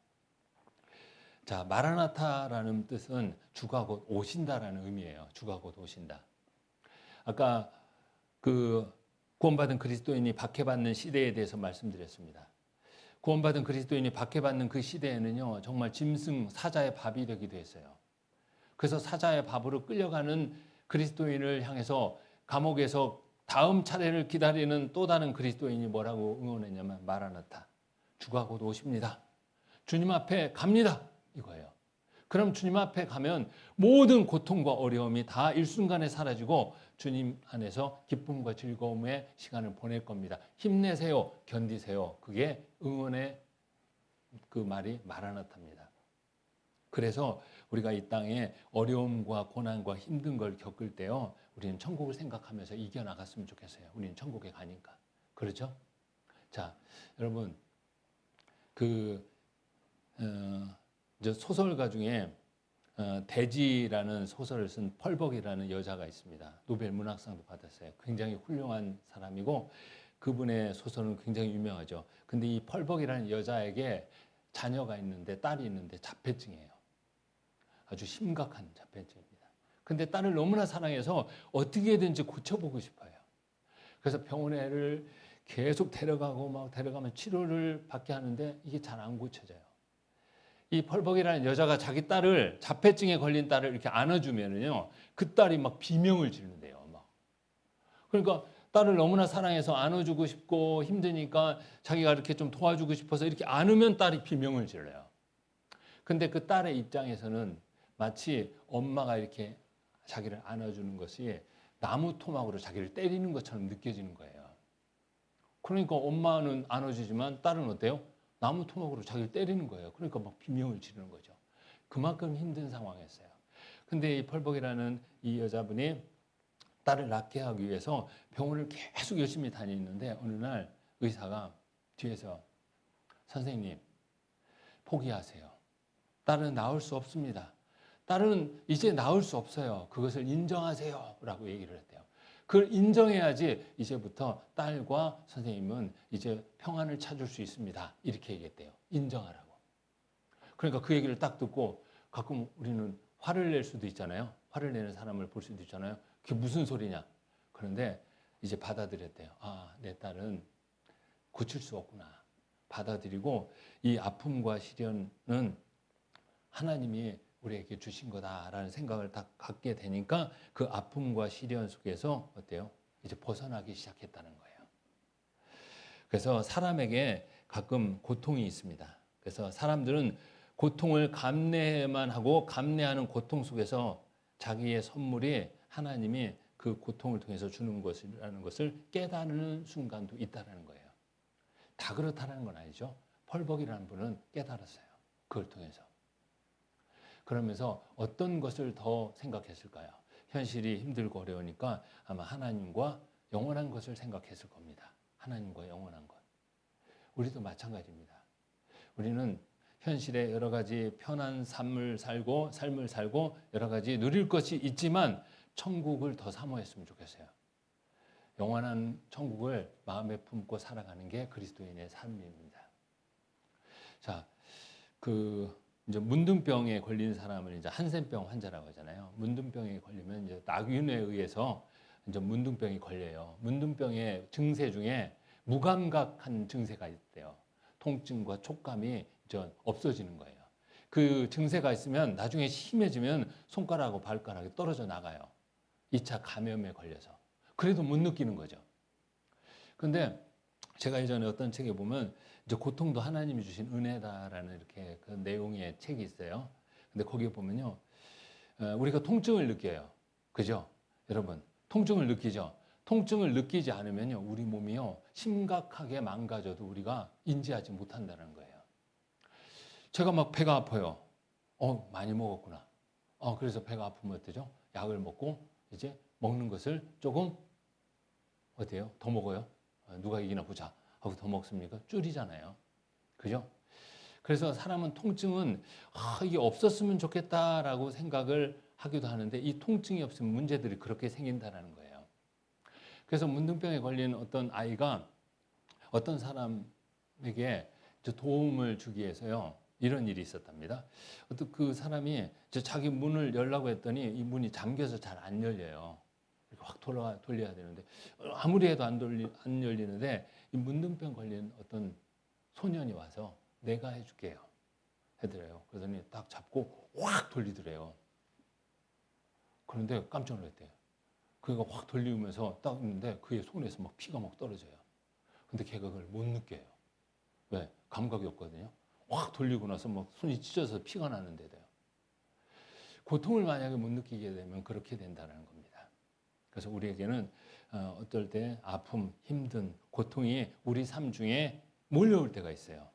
자, 마라나타라는 뜻은 주가 곧 오신다라는 의미예요. 주가 곧 오신다. 아까 그 구원받은 그리스도인이 박해받는 시대에 대해서 말씀드렸습니다. 구원받은 그리스도인이 박해받는 그 시대에는요, 정말 짐승 사자의 밥이 되기도 했어요. 그래서 사자의 밥으로 끌려가는 그리스도인을 향해서 감옥에서 다음 차례를 기다리는 또 다른 그리스도인이 뭐라고 응원했냐면 마라나타, 주가 곧 오십니다. 주님 앞에 갑니다. 이거예요. 그럼 주님 앞에 가면 모든 고통과 어려움이 다 일순간에 사라지고 주님 안에서 기쁨과 즐거움의 시간을 보낼 겁니다. 힘내세요. 견디세요. 그게 응원의 그 말이 마라나타입니다. 그래서 우리가 이 땅에 어려움과 고난과 힘든 걸 겪을 때요, 우리는 천국을 생각하면서 이겨나갔으면 좋겠어요. 우리는 천국에 가니까. 그렇죠? 자, 여러분, 소설가 중에 대지라는 소설을 쓴 펄벅이라는 여자가 있습니다. 노벨 문학상도 받았어요. 굉장히 훌륭한 사람이고 그분의 소설은 굉장히 유명하죠. 근데 이 펄벅이라는 여자에게 자녀가 있는데, 딸이 있는데 자폐증이에요. 아주 심각한 자폐증입니다. 근데 딸을 너무나 사랑해서 어떻게든지 고쳐보고 싶어요. 그래서 병원에를 계속 데려가고 막 데려가면 치료를 받게 하는데 이게 잘 안 고쳐져요. 이 펄벅이라는 여자가 자기 딸을, 자폐증에 걸린 딸을 이렇게 안아주면은요, 그 딸이 막 비명을 지른대요. 막. 그러니까 딸을 너무나 사랑해서 안아주고 싶고 힘드니까 자기가 이렇게 좀 도와주고 싶어서 이렇게 안으면 딸이 비명을 질러요. 근데 그 딸의 입장에서는 마치 엄마가 이렇게 자기를 안아주는 것이 나무 토막으로 자기를 때리는 것처럼 느껴지는 거예요. 그러니까 엄마는 안아주지만 딸은 어때요? 나무 토막으로 자기를 때리는 거예요. 그러니까 막 비명을 지르는 거죠. 그만큼 힘든 상황이었어요. 근데 이 펄벅이라는 이 여자분이 딸을 낳게 하기 위해서 병원을 계속 열심히 다니는데 어느 날 의사가 뒤에서 선생님 포기하세요. 딸은 나을 수 없습니다. 딸은 이제 나을 수 없어요. 그것을 인정하세요. 라고 얘기를 했대요. 그걸 인정해야지 이제부터 딸과 선생님은 이제 평안을 찾을 수 있습니다. 이렇게 얘기했대요. 인정하라고. 그러니까 그 얘기를 딱 듣고 가끔 우리는 화를 낼 수도 있잖아요. 화를 내는 사람을 볼 수도 있잖아요. 그게 무슨 소리냐. 그런데 이제 받아들였대요. 아, 내 딸은 고칠 수 없구나. 받아들이고 이 아픔과 시련은 하나님이 우리에게 주신 거다라는 생각을 딱 갖게 되니까 그 아픔과 시련 속에서 어때요? 이제 벗어나기 시작했다는 거예요. 그래서 사람에게 가끔 고통이 있습니다. 그래서 사람들은 고통을 감내만 하고 감내하는 고통 속에서 자기의 선물이 하나님이 그 고통을 통해서 주는 것이라는 것을 깨달는 순간도 있다는 거예요. 다 그렇다는 건 아니죠. 펄벅이라는 분은 깨달았어요. 그걸 통해서. 그러면서 어떤 것을 더 생각했을까요? 현실이 힘들고 어려우니까 아마 하나님과 영원한 것을 생각했을 겁니다. 하나님과 영원한 것. 우리도 마찬가지입니다. 우리는 현실에 여러 가지 편한 삶을 살고 여러 가지 누릴 것이 있지만 천국을 더 사모했으면 좋겠어요. 영원한 천국을 마음에 품고 살아가는 게 그리스도인의 삶입니다. 자, 이제 문둥병에 걸린 사람을 이제 한센병 환자라고 하잖아요. 문둥병에 걸리면 이제 나균에 의해서 이제 문둥병이 걸려요. 문둥병의 증세 중에 무감각한 증세가 있대요. 통증과 촉감이 이제 없어지는 거예요. 그 증세가 있으면 나중에 심해지면 손가락하고 발가락이 떨어져 나가요. 2차 감염에 걸려서. 그래도 못 느끼는 거죠. 근데 제가 예전에 어떤 책에 보면 이제 고통도 하나님이 주신 은혜다라는 이렇게 그 내용의 책이 있어요. 근데 거기에 보면요. 우리가 통증을 느껴요. 그죠? 여러분, 통증을 느끼죠? 통증을 느끼지 않으면요. 우리 몸이요. 심각하게 망가져도 우리가 인지하지 못한다는 거예요. 제가 막 배가 아파요. 많이 먹었구나. 그래서 배가 아프면 어때죠? 약을 먹고 이제 먹는 것을 조금 어때요? 더 먹어요? 누가 이기나 보자 하고 더 먹습니까? 줄이잖아요. 그죠? 그래서 사람은 통증은 이게 없었으면 좋겠다라고 생각을 하기도 하는데 이 통증이 없으면 문제들이 그렇게 생긴다는 거예요. 그래서 문둥병에 걸린 어떤 아이가 어떤 사람에게 도움을 주기 위해서요. 이런 일이 있었답니다. 어떤 그 사람이 자기 문을 열라고 했더니 이 문이 잠겨서 잘 안 열려요. 확 돌려야 되는데 아무리 해도 안 열리는데 이 문둥병 걸린 어떤 소년이 와서 내가 해줄게요 해드려요. 그러더니 딱 잡고 확 돌리더래요. 그런데 깜짝 놀랐대요. 그가 확 돌리면서 딱 있는데 그의 손에서 막 피가 막 떨어져요. 근데 걔가 그걸 못 느껴요. 왜? 감각이 없거든요. 확 돌리고 나서 막 손이 찢어서 피가 나는데 돼요. 고통을 만약에 못 느끼게 되면 그렇게 된다는 겁니다. 그래서 우리에게는 어떨 때 아픔, 힘든 고통이 우리 삶 중에 몰려올 때가 있어요.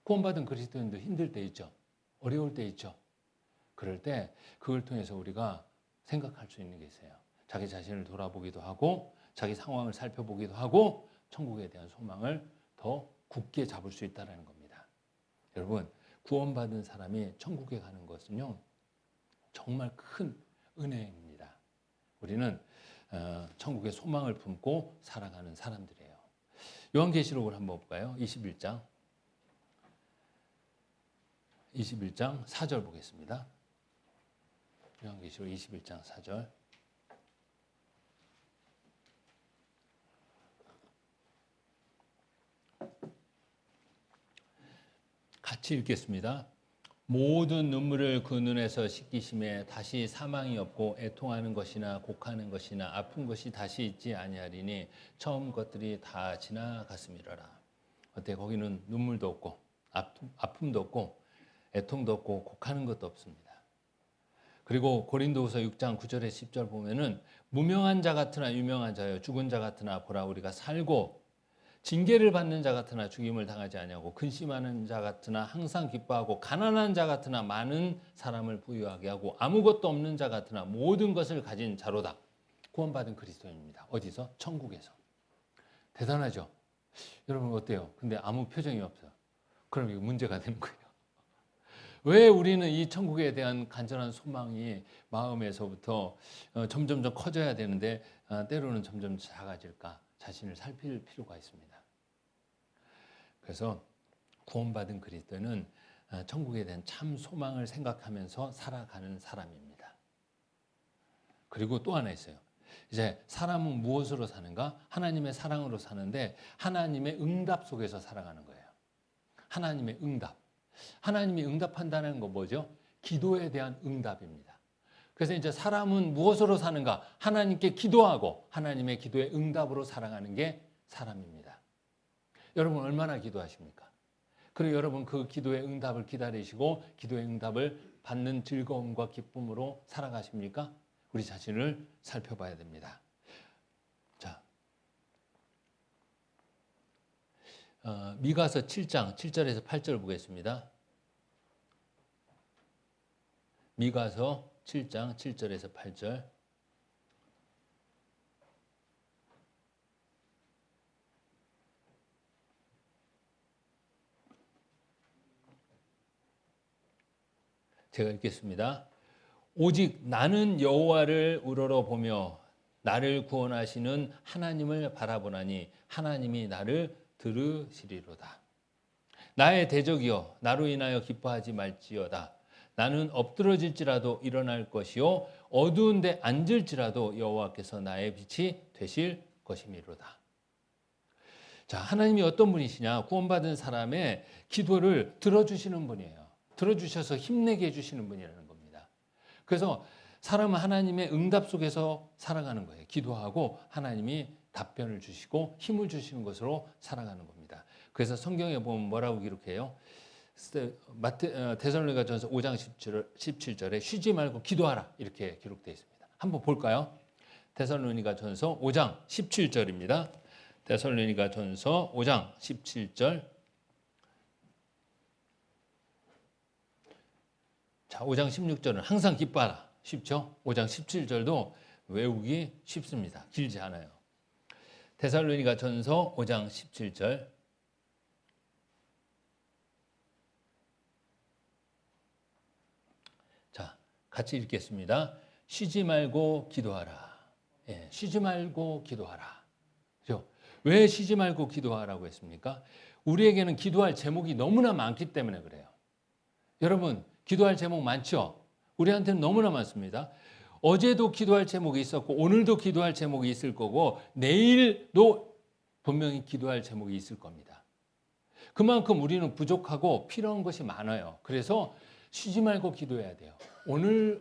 구원받은 그리스도인도 힘들 때 있죠. 어려울 때 있죠. 그럴 때 그걸 통해서 우리가 생각할 수 있는 게 있어요. 자기 자신을 돌아보기도 하고 자기 상황을 살펴보기도 하고 천국에 대한 소망을 더 굳게 잡을 수 있다는 겁니다. 여러분, 구원받은 사람이 천국에 가는 것은요. 정말 큰 은혜입니다. 우리는 천국의 소망을 품고 살아가는 사람들이에요. 요한계시록을 한번 볼까요? 21장 4절 보겠습니다. 요한계시록 21장 4절. 같이 읽겠습니다. 모든 눈물을 그 눈에서 씻기심에 다시 사망이 없고 애통하는 것이나 곡하는 것이나 아픈 것이 다시 있지 아니하리니 처음 것들이 다 지나갔음이로라. 어때? 거기는 눈물도 없고 아픔도 없고 애통도 없고 곡하는 것도 없습니다. 그리고 고린도후서 6장 9절에 10절 보면은 무명한 자 같으나 유명한 자여 죽은 자 같으나 보라 우리가 살고 징계를 받는 자 같으나 죽임을 당하지 아니하고 근심하는 자 같으나 항상 기뻐하고 가난한 자 같으나 많은 사람을 부유하게 하고 아무것도 없는 자 같으나 모든 것을 가진 자로다. 구원받은 그리스도인입니다. 어디서? 천국에서. 대단하죠? 여러분 어때요? 근데 아무 표정이 없어. 그럼 이거 문제가 되는 거예요. 왜 우리는 이 천국에 대한 간절한 소망이 마음에서부터 점점점 커져야 되는데 때로는 점점 작아질까? 자신을 살필 필요가 있습니다. 그래서 구원받은 그리스도는 천국에 대한 참 소망을 생각하면서 살아가는 사람입니다. 그리고 또 하나 있어요. 이제 사람은 무엇으로 사는가? 하나님의 사랑으로 사는데 하나님의 응답 속에서 살아가는 거예요. 하나님의 응답. 하나님이 응답한다는 거 뭐죠? 기도에 대한 응답입니다. 그래서 이제 사람은 무엇으로 사는가? 하나님께 기도하고 하나님의 기도의 응답으로 살아가는 게 사람입니다. 여러분 얼마나 기도하십니까? 그리고 여러분 그 기도의 응답을 기다리시고 기도의 응답을 받는 즐거움과 기쁨으로 살아가십니까? 우리 자신을 살펴봐야 됩니다. 자, 미가서 7장 7절에서 8절 보겠습니다. 미가서 7장 7절에서 8절. 제가 읽겠습니다. 오직 나는 여호와를 우러러보며 나를 구원하시는 하나님을 바라보나니 하나님이 나를 들으시리로다. 나의 대적이여 나로 인하여 기뻐하지 말지어다. 나는 엎드러질지라도 일어날 것이요 어두운 데 앉을지라도 여호와께서 나의 빛이 되실 것이미로다. 자, 하나님이 어떤 분이시냐? 구원받은 사람의 기도를 들어주시는 분이에요. 들어주셔서 힘내게 해주시는 분이라는 겁니다. 그래서 사람은 하나님의 응답 속에서 살아가는 거예요. 기도하고 하나님이 답변을 주시고 힘을 주시는 것으로 살아가는 겁니다. 그래서 성경에 보면 뭐라고 기록해요? 데살로니가전서 5장 17절에 쉬지 말고 기도하라 이렇게 기록되어 있습니다. 한번 볼까요? 데살로니가전서 5장 17절입니다. 데살로니가전서 5장 17절. 자, 5장 16절은 항상 기뻐하라. 쉽죠? 5장 17절도 외우기 쉽습니다. 길지 않아요. 데살로니가전서 5장 17절. 자, 같이 읽겠습니다. 쉬지 말고 기도하라. 예, 쉬지 말고 기도하라. 그죠? 왜 쉬지 말고 기도하라고 했습니까? 우리에게는 기도할 제목이 너무나 많기 때문에 그래요. 여러분, 기도할 제목 많죠? 우리한테는 너무나 많습니다. 어제도 기도할 제목이 있었고 오늘도 기도할 제목이 있을 거고 내일도 분명히 기도할 제목이 있을 겁니다. 그만큼 우리는 부족하고 필요한 것이 많아요. 그래서 쉬지 말고 기도해야 돼요.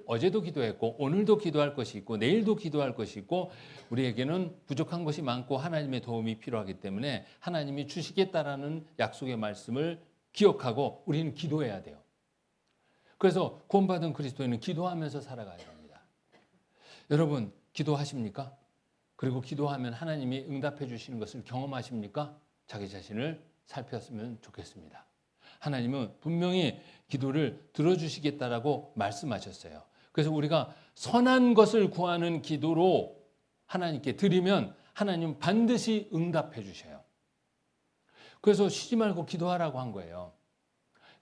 어제도 기도했고 오늘도 기도할 것이 있고 내일도 기도할 것이 있고 우리에게는 부족한 것이 많고 하나님의 도움이 필요하기 때문에 하나님이 주시겠다라는 약속의 말씀을 기억하고 우리는 기도해야 돼요. 그래서 구원받은 그리스도인은 기도하면서 살아가야 됩니다. 여러분 기도하십니까? 그리고 기도하면 하나님이 응답해 주시는 것을 경험하십니까? 자기 자신을 살폈으면 좋겠습니다. 하나님은 분명히 기도를 들어주시겠다라고 말씀하셨어요. 그래서 우리가 선한 것을 구하는 기도로 하나님께 드리면 하나님은 반드시 응답해 주셔요. 그래서 쉬지 말고 기도하라고 한 거예요.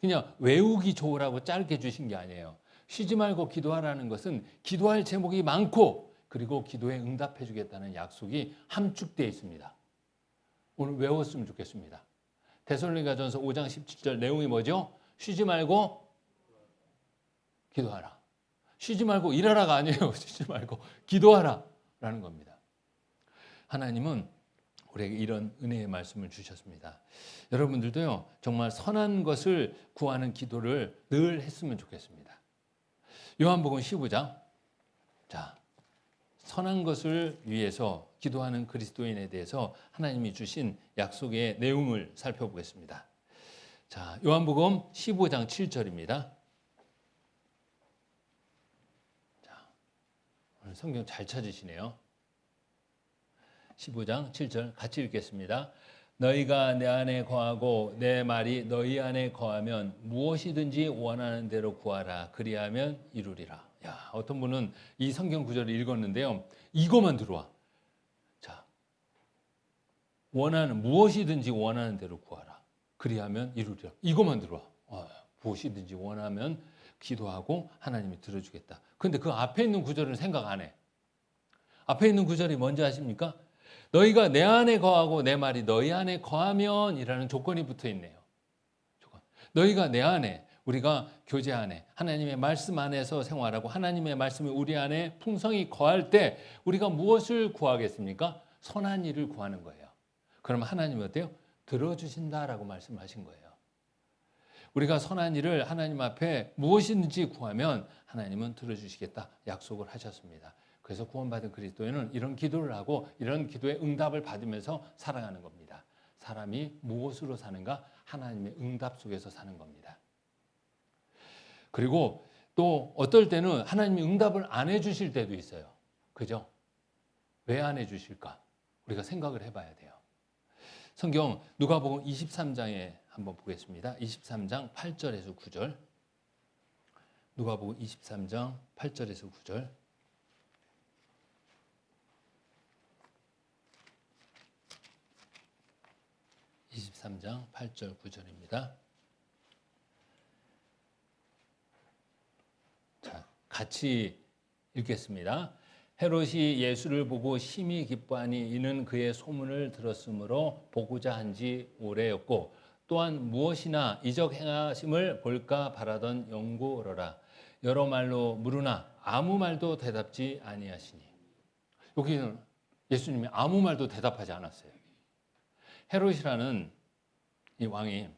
그냥 외우기 좋으라고 짧게 주신 게 아니에요. 쉬지 말고 기도하라는 것은 기도할 제목이 많고 그리고 기도에 응답해 주겠다는 약속이 함축되어 있습니다. 오늘 외웠으면 좋겠습니다. 데살로니가전서 5장 17절 내용이 뭐죠? 쉬지 말고 기도하라. 쉬지 말고 일하라가 아니에요. 쉬지 말고 기도하라라는 겁니다. 하나님은 우리에게 이런 은혜의 말씀을 주셨습니다. 여러분들도요, 정말 선한 것을 구하는 기도를 늘 했으면 좋겠습니다. 요한복음 15장. 자, 선한 것을 위해서 기도하는 그리스도인에 대해서 하나님이 주신 약속의 내용을 살펴보겠습니다. 자, 요한복음 15장 7절입니다. 자, 오늘 성경 잘 찾으시네요. 15장 7절 같이 읽겠습니다. 너희가 내 안에 거하고 내 말이 너희 안에 거하면 무엇이든지 원하는 대로 구하라. 그리하면 이루리라. 야, 어떤 분은 이 성경 구절을 읽었는데요. 이거만 들어와. 자, 원하는 무엇이든지 원하는 대로 구하라. 그리하면 이루리라. 이것만 들어와. 무엇이든지 원하면 기도하고 하나님이 들어주겠다. 그런데 그 앞에 있는 구절은 생각 안 해. 앞에 있는 구절이 뭔지 아십니까? 너희가 내 안에 거하고 내 말이 너희 안에 거하면 이라는 조건이 붙어 있네요. 너희가 내 안에, 우리가 교제 안에, 하나님의 말씀 안에서 생활하고 하나님의 말씀이 우리 안에 풍성히 거할 때 우리가 무엇을 구하겠습니까? 선한 일을 구하는 거예요. 그럼 하나님은 어때요? 들어주신다라고 말씀하신 거예요. 우리가 선한 일을 하나님 앞에 무엇인지 구하면 하나님은 들어주시겠다 약속을 하셨습니다. 그래서 구원받은 그리스도인은 이런 기도를 하고 이런 기도의 응답을 받으면서 살아가는 겁니다. 사람이 무엇으로 사는가? 하나님의 응답 속에서 사는 겁니다. 그리고 또 어떨 때는 하나님이 응답을 안 해주실 때도 있어요. 그죠? 왜 안 해주실까? 우리가 생각을 해봐야 돼요. 성경 누가복음 23장에 한번 보겠습니다. 23장 8절에서 9절. 누가복음 23장 8절에서 9절. 23장 8절 9절입니다. 자, 같이 읽겠습니다. 헤롯이 예수를 보고 심히 기뻐하니 이는 그의 소문을 들었으므로 보고자 한지 오래였고 또한 무엇이나 이적 행하심을 볼까 바라던 영구로라. 여러 말로 물으나 아무 말도 대답지 아니하시니. 여기는 예수님이 아무 말도 대답하지 않았어요. 헤롯이라는 이 왕이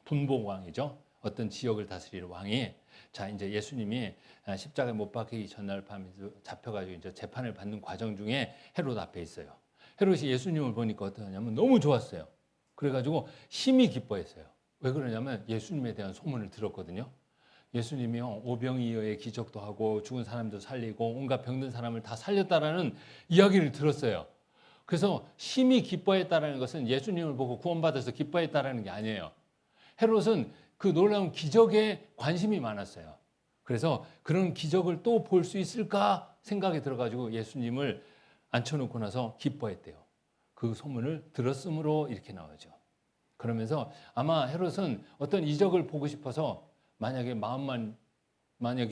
분봉 왕이죠. 어떤 지역을 다스릴 왕이 자 이제 예수님이 십자가에 못 박히기 전날 밤에 잡혀가지고 이제 재판을 받는 과정 중에 헤롯 앞에 있어요. 헤롯이 예수님을 보니까 어떠냐면 너무 좋았어요. 그래가지고 심히 기뻐했어요. 왜 그러냐면 예수님에 대한 소문을 들었거든요. 예수님이요 오병이어의 기적도 하고 죽은 사람도 살리고 온갖 병든 사람을 다 살렸다라는 이야기를 들었어요. 그래서 심히 기뻐했다라는 것은 예수님을 보고 구원받아서 기뻐했다라는 게 아니에요. 헤롯은 그 놀라운 기적에 관심이 많았어요. 그래서 그런 기적을 또 볼 수 있을까 생각이 들어가지고 예수님을 앉혀놓고 나서 기뻐했대요. 그 소문을 들었으므로 이렇게 나오죠. 그러면서 아마 헤롯은 어떤 이적을 보고 싶어서 만약에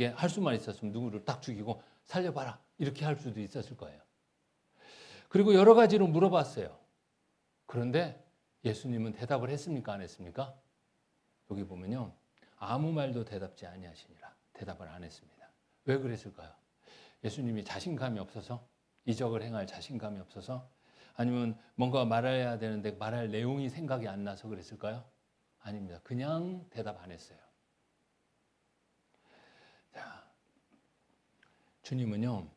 할 수만 있었으면 누구를 딱 죽이고 살려봐라 이렇게 할 수도 있었을 거예요. 그리고 여러 가지로 물어봤어요. 그런데 예수님은 대답을 했습니까? 안 했습니까? 여기 보면요. 아무 말도 대답지 아니하시니라. 대답을 안 했습니다. 왜 그랬을까요? 예수님이 자신감이 없어서? 이적을 행할 자신감이 없어서? 아니면 뭔가 말해야 되는데 말할 내용이 생각이 안 나서 그랬을까요? 아닙니다. 그냥 대답 안 했어요. 자, 주님은요.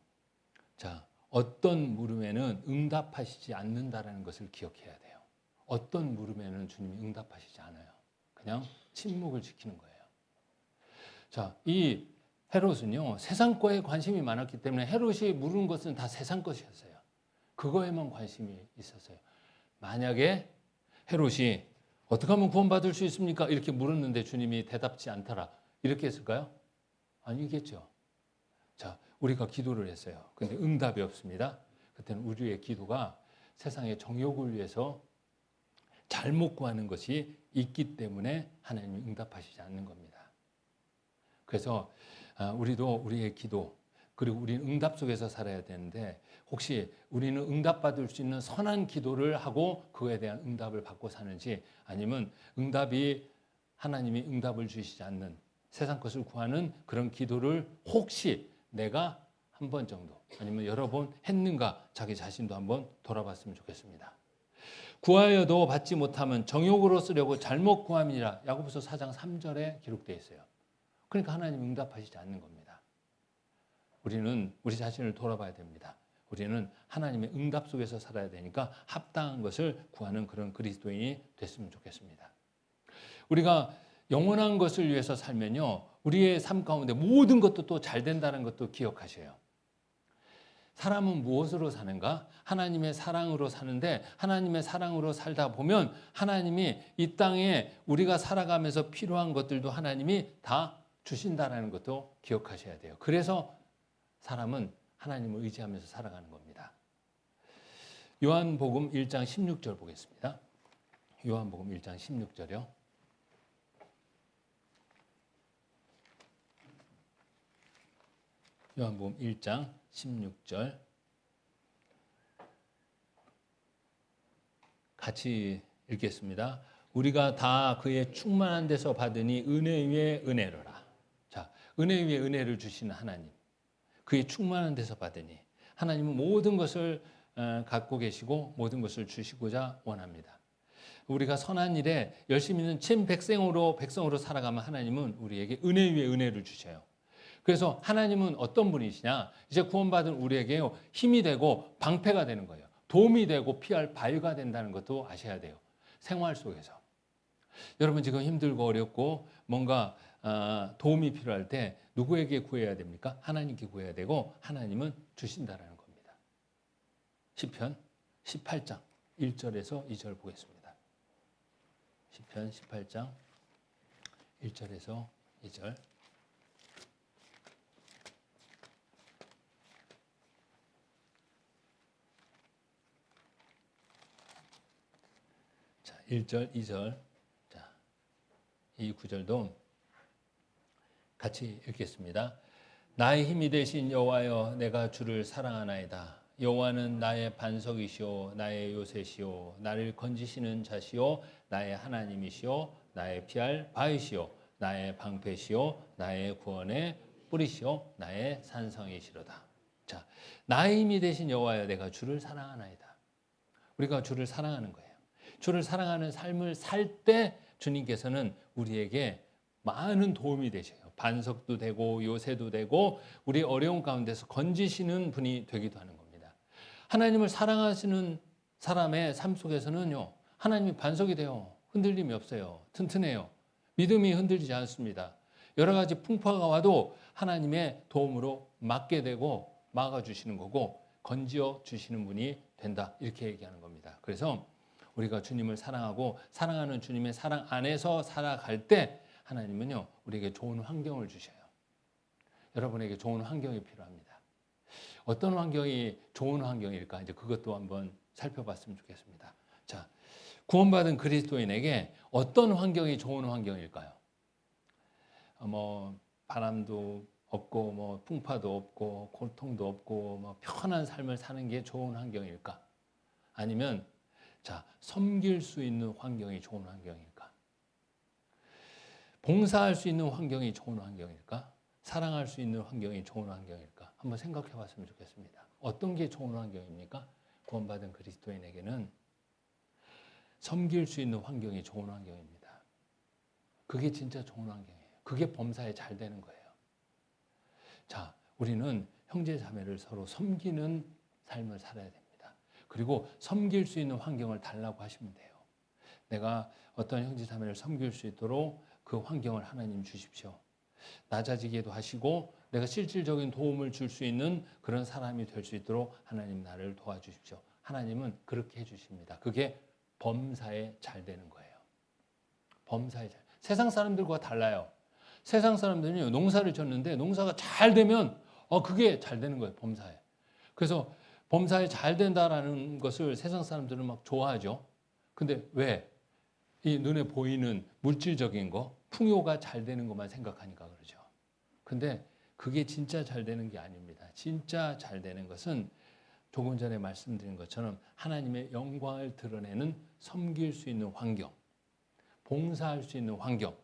자, 어떤 물음에는 응답하시지 않는다라는 것을 기억해야 돼요. 어떤 물음에는 주님이 응답하시지 않아요. 그냥 침묵을 지키는 거예요. 자, 이 헤롯은요, 세상 거에 관심이 많았기 때문에 헤롯이 물은 것은 다 세상 것이었어요. 그거에만 관심이 있었어요. 만약에 헤롯이 어떻게 하면 구원받을 수 있습니까? 이렇게 물었는데 주님이 대답지 않더라. 이렇게 했을까요? 아니겠죠. 자, 우리가 기도를 했어요. 근데 응답이 없습니다. 그때는 우리의 기도가 세상의 정욕을 위해서 잘못 구하는 것이 있기 때문에 하나님이 응답하시지 않는 겁니다. 그래서 우리도 우리의 기도 그리고 우리는 응답 속에서 살아야 되는데 혹시 우리는 응답받을 수 있는 선한 기도를 하고 그거에 대한 응답을 받고 사는지 아니면 응답이 하나님이 응답을 주시지 않는 세상 것을 구하는 그런 기도를 혹시 내가 한 번 정도 아니면 여러 번 했는가 자기 자신도 한번 돌아봤으면 좋겠습니다. 구하여도 받지 못하면 정욕으로 쓰려고 잘못 구함이라 야고보서 4장 3절에 기록되어 있어요. 그러니까 하나님 응답하시지 않는 겁니다. 우리는 우리 자신을 돌아봐야 됩니다. 우리는 하나님의 응답 속에서 살아야 되니까 합당한 것을 구하는 그런 그리스도인이 됐으면 좋겠습니다. 우리가 영원한 것을 위해서 살면요. 우리의 삶 가운데 모든 것도 또 잘 된다는 것도 기억하셔요. 사람은 무엇으로 사는가? 하나님의 사랑으로 사는데 하나님의 사랑으로 살다 보면 하나님이 이 땅에 우리가 살아가면서 필요한 것들도 하나님이 다 주신다는 것도 기억하셔야 돼요. 그래서 사람은 하나님을 의지하면서 살아가는 겁니다. 요한복음 1장 16절 보겠습니다. 요한복음 1장 16절이요. 요한복음 1장 16절 같이 읽겠습니다. 우리가 다 그의 충만한 데서 받으니 은혜 위에 은혜로라. 자, 은혜 위에 은혜를 주시는 하나님. 그의 충만한 데서 받으니 하나님은 모든 것을 갖고 계시고 모든 것을 주시고자 원합니다. 우리가 선한 일에 열심히 있는 친 백성으로 살아가면 하나님은 우리에게 은혜 위에 은혜를 주셔요. 그래서 하나님은 어떤 분이시냐? 이제 구원받은 우리에게 힘이 되고 방패가 되는 거예요. 도움이 되고 피할 바위가 된다는 것도 아셔야 돼요. 생활 속에서. 여러분 지금 힘들고 어렵고 뭔가 도움이 필요할 때 누구에게 구해야 됩니까? 하나님께 구해야 되고 하나님은 주신다라는 겁니다. 시편 18장 1절에서 2절 보겠습니다. 시편 18장 1절에서 2절. 자, 1절, 2절. 자, 이 구절도 같이 읽겠습니다. 나의 힘이 되신 여호와여, 내가 주를 사랑하나이다. 여호와는 나의 반석이시오, 나의 요새시오, 나를 건지시는 자시오, 나의 하나님이시오, 나의 피할 바위시오, 나의 방패시오, 나의 구원의 뿌리시오, 나의 산성이시로다. 자, 나의 힘이 되신 여호와여, 내가 주를 사랑하나이다. 우리가 주를 사랑하는 거예요. 주를 사랑하는 삶을 살 때 주님께서는 우리에게 많은 도움이 되셔요. 반석도 되고 요새도 되고 우리 어려운 가운데서 건지시는 분이 되기도 하는 겁니다. 하나님을 사랑하시는 사람의 삶 속에서는요, 하나님이 반석이 돼요. 흔들림이 없어요. 튼튼해요. 믿음이 흔들리지 않습니다. 여러 가지 풍파가 와도 하나님의 도움으로 막게 되고 막아주시는 거고 건지어 주시는 분이 된다. 이렇게 얘기하는 겁니다. 그래서 우리가 주님을 사랑하고 사랑하는 주님의 사랑 안에서 살아갈 때 하나님은요, 우리에게 좋은 환경을 주셔요. 여러분에게 좋은 환경이 필요합니다. 어떤 환경이 좋은 환경일까? 이제 그것도 한번 살펴봤으면 좋겠습니다. 자, 구원받은 그리스도인에게 어떤 환경이 좋은 환경일까요? 바람도 없고, 풍파도 없고, 고통도 없고, 편한 삶을 사는 게 좋은 환경일까? 아니면, 자, 섬길 수 있는 환경이 좋은 환경일까? 봉사할 수 있는 환경이 좋은 환경일까? 사랑할 수 있는 환경이 좋은 환경일까? 한번 생각해 봤으면 좋겠습니다. 어떤 게 좋은 환경입니까? 구원받은 그리스도인에게는 섬길 수 있는 환경이 좋은 환경입니다. 그게 진짜 좋은 환경이에요. 그게 범사에 잘 되는 거예요. 자, 우리는 형제 자매를 서로 섬기는 삶을 살아야 됩니다. 그리고 섬길 수 있는 환경을 달라고 하시면 돼요. 내가 어떤 형제 자매를 섬길 수 있도록 그 환경을 하나님 주십시오. 낮아지게도 하시고 내가 실질적인 도움을 줄 수 있는 그런 사람이 될 수 있도록 하나님 나를 도와주십시오. 하나님은 그렇게 해주십니다. 그게 범사에 잘 되는 거예요. 범사에 잘. 세상 사람들과 달라요. 세상 사람들은요, 농사를 졌는데 농사가 잘 되면 그게 잘 되는 거예요. 범사에. 그래서 범사에 잘 된다라는 것을 세상 사람들은 막 좋아하죠. 근데 왜? 이 눈에 보이는 물질적인 거, 풍요가 잘 되는 것만 생각하니까 그러죠. 근데 그게 진짜 잘 되는 게 아닙니다. 진짜 잘 되는 것은 조금 전에 말씀드린 것처럼 하나님의 영광을 드러내는 섬길 수 있는 환경, 봉사할 수 있는 환경,